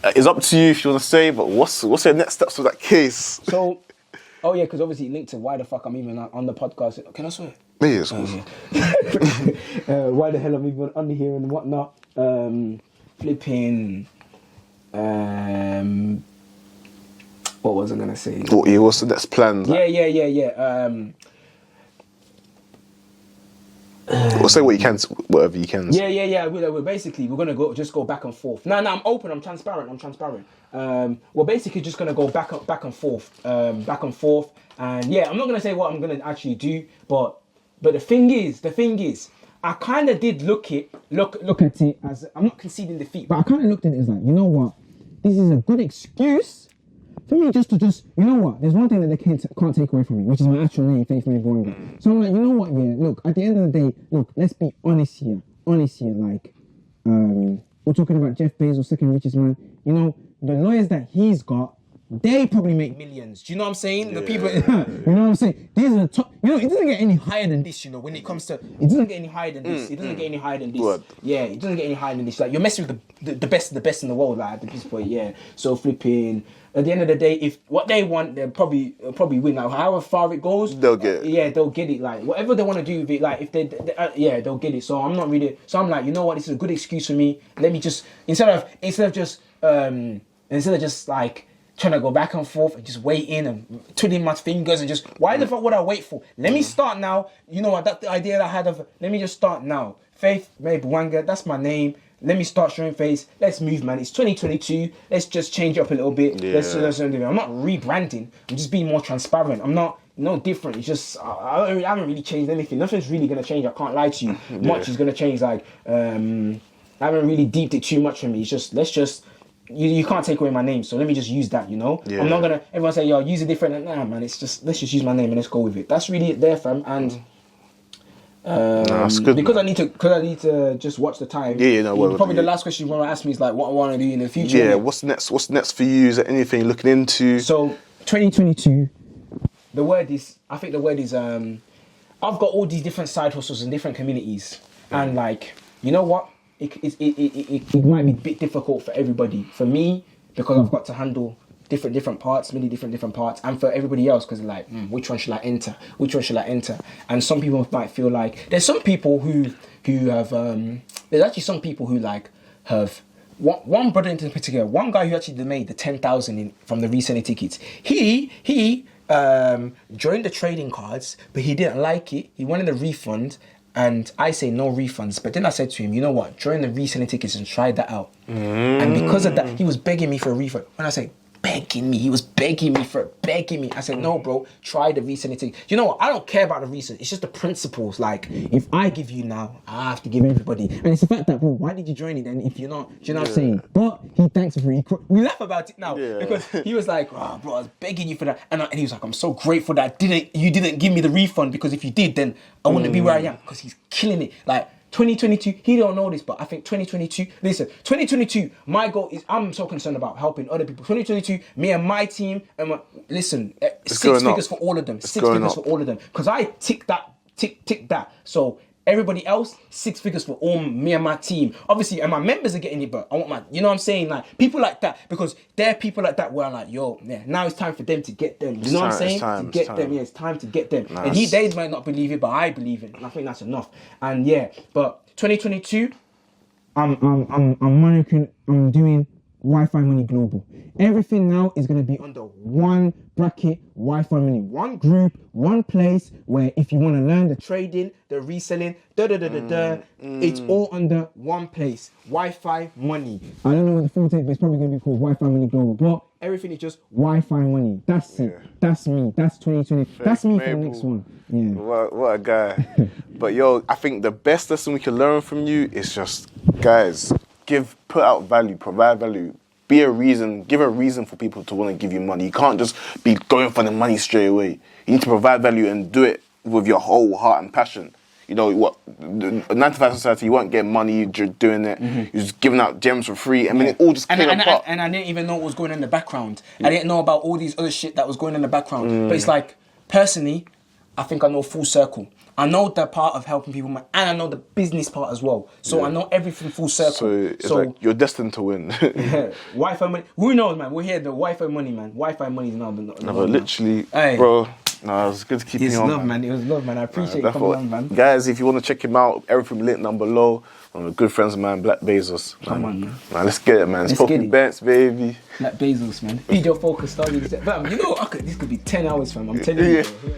it's up to you if you want to say, but what's your next steps for that case? So, because obviously it linked to why the fuck I'm even on the podcast. Can I swear? Yeah, of course. Why the hell I'm even on here and whatnot? Flipping. What was I gonna say? What's the next plan? We'll say what you can, whatever you can. We're basically we're gonna go back and forth. No, I'm open. I'm transparent. We're basically just gonna go back and forth, and I'm not gonna say what I'm gonna actually do, but the thing is, I kind of did look at it as, I'm not conceding defeat, but I kind of looked at it as like, you know what, this is a good excuse for me just to you know what, there's one thing that they can't take away from me, which is my actual name, Faithfully Going. So I'm like, you know what, look, at the end of the day, look, let's be honest here, like, we're talking about Jeff Bezos, second richest man, you know, the lawyers that he's got, they probably make millions. Do you know what I'm saying? The people, you know what I'm saying? These are the top. You know, it doesn't get any higher than this. You know, when it comes to, it doesn't get any higher than this. It doesn't get any higher than this. What? Yeah, it doesn't get any higher than this. Like, you're messing with the best of the best in the world. Like, at this point, yeah. So flipping. At the end of the day, if what they want, they'll probably win. Like, however far it goes, they'll get it. Yeah, they'll get it. Like, whatever they want to do with it, like, if they'll get it. So I'm not really. So I'm like, you know what? This is a good excuse for me. Let me just instead of just like trying to go back and forth and just waiting and twiddling my fingers and just, why the fuck would I wait for? Let me start now. You know what, that the idea that I had of, let me just start now. Faith May Bwanga, that's my name. Let me start showing face. Let's move, man. It's 2022. Let's just change up a little bit. Yeah. I'm not rebranding. I'm just being more transparent. I'm not different. It's just, I haven't really changed anything. Nothing's really going to change. I can't lie to you. Much is going to change. Like, I haven't really deeped it too much for me. It's just, let's just, you can't take away my name, so let me just use that, you know? Yeah. I'm not gonna, everyone say, yo, use a different, nah, man, it's just, let's just use my name and let's go with it. That's really it there, fam, and that's good, because I need to just watch the time. Probably the last question you want to ask me is like, what I want to do in the future. Yeah, what's next for you? Is there anything you're looking into? So, 2022, I think the word is, I've got all these different side hustles in different communities, and like, you know what? It might be a bit difficult for everybody. For me, because I've got to handle different parts, many different parts, and for everybody else, because like, which one should I enter? And some people might feel like, there's some people who have, there's actually some people who like have, one brother in particular, one guy who actually made the 10,000 from the reselling tickets. He joined the trading cards, but he didn't like it. He wanted a refund. And I say no refunds. But then I said to him, you know what? Join the reselling tickets and try that out. And because of that, he was begging me for a refund. When I say begging me, he was begging me. I said, no, bro, try the reselling tickets. You know what? I don't care about the reason. It's just the principles. Like, if I give you now, I have to give everybody. And it's the fact that, bro, why did you join it then if you're not? Do you know what I'm saying? But he thanks for it. We laugh about it now because he was like, oh, bro, I was begging you for that. And he was like, I'm so grateful that you didn't give me the refund, because if you did, then I wouldn't be where I am, because he's killing it. Like, 2022, he don't know this, but I think 2022, my goal is, I'm so concerned about helping other people. 2022, me and my team, and six figures for all of them. Because I tick that. So everybody else, 6 figures for all me and my team. Obviously, and my members are getting it, but I want my, you know what I'm saying? Like, people like that, because there are people like that where I'm like, yo, yeah, now it's time for them to get them. You know what I'm saying? It's time to get them. Nice. And they might not believe it, but I believe it. And I think that's enough. And yeah, but 2022, I'm monitoring, I'm doing Wi-Fi Money Global. Everything now is going to be under one bracket, Wi-Fi Money. One group, one place, where if you want to learn the trading, the reselling, it's all under one place. Wi-Fi Money. I don't know what the full thing, but it's probably going to be called Wi-Fi Money Global. But everything is just Wi-Fi Money. That's it. That's me. That's 2020. That's me for the next one. Yeah. What a guy. But yo, I think the best lesson we can learn from you is just, guys, put out value, provide value, give a reason for people to want to give you money. You can't just be going for the money straight away. You need to provide value and do it with your whole heart and passion. you know what, 9-to-5 society, you weren't getting money, you're doing it, you're just giving out gems for free, and then it all just came apart. And I didn't even know what was going on in the background. I didn't know about all these other shit that was going on in the background. But it's like, personally, I think I know full circle. I know the part of helping people, and I know the business part as well. So I know everything full circle. So it's like you're destined to win. Wi-Fi money. Who knows, man? We're here. The Wi-Fi money, man. Wi-Fi money is now the. No, but literally, bro. No, it was good to keep you on. Man. It was love, man. I appreciate you coming on, man. Guys, if you want to check him out, everything linked down below. One of the good friends of mine, Black Bezos. Come on, man. Let's get it, man. It's Poku Bets, baby. Black Bezos, man. Video focus, starting. You know, this could be 10 hours, fam. I'm telling you. Bro.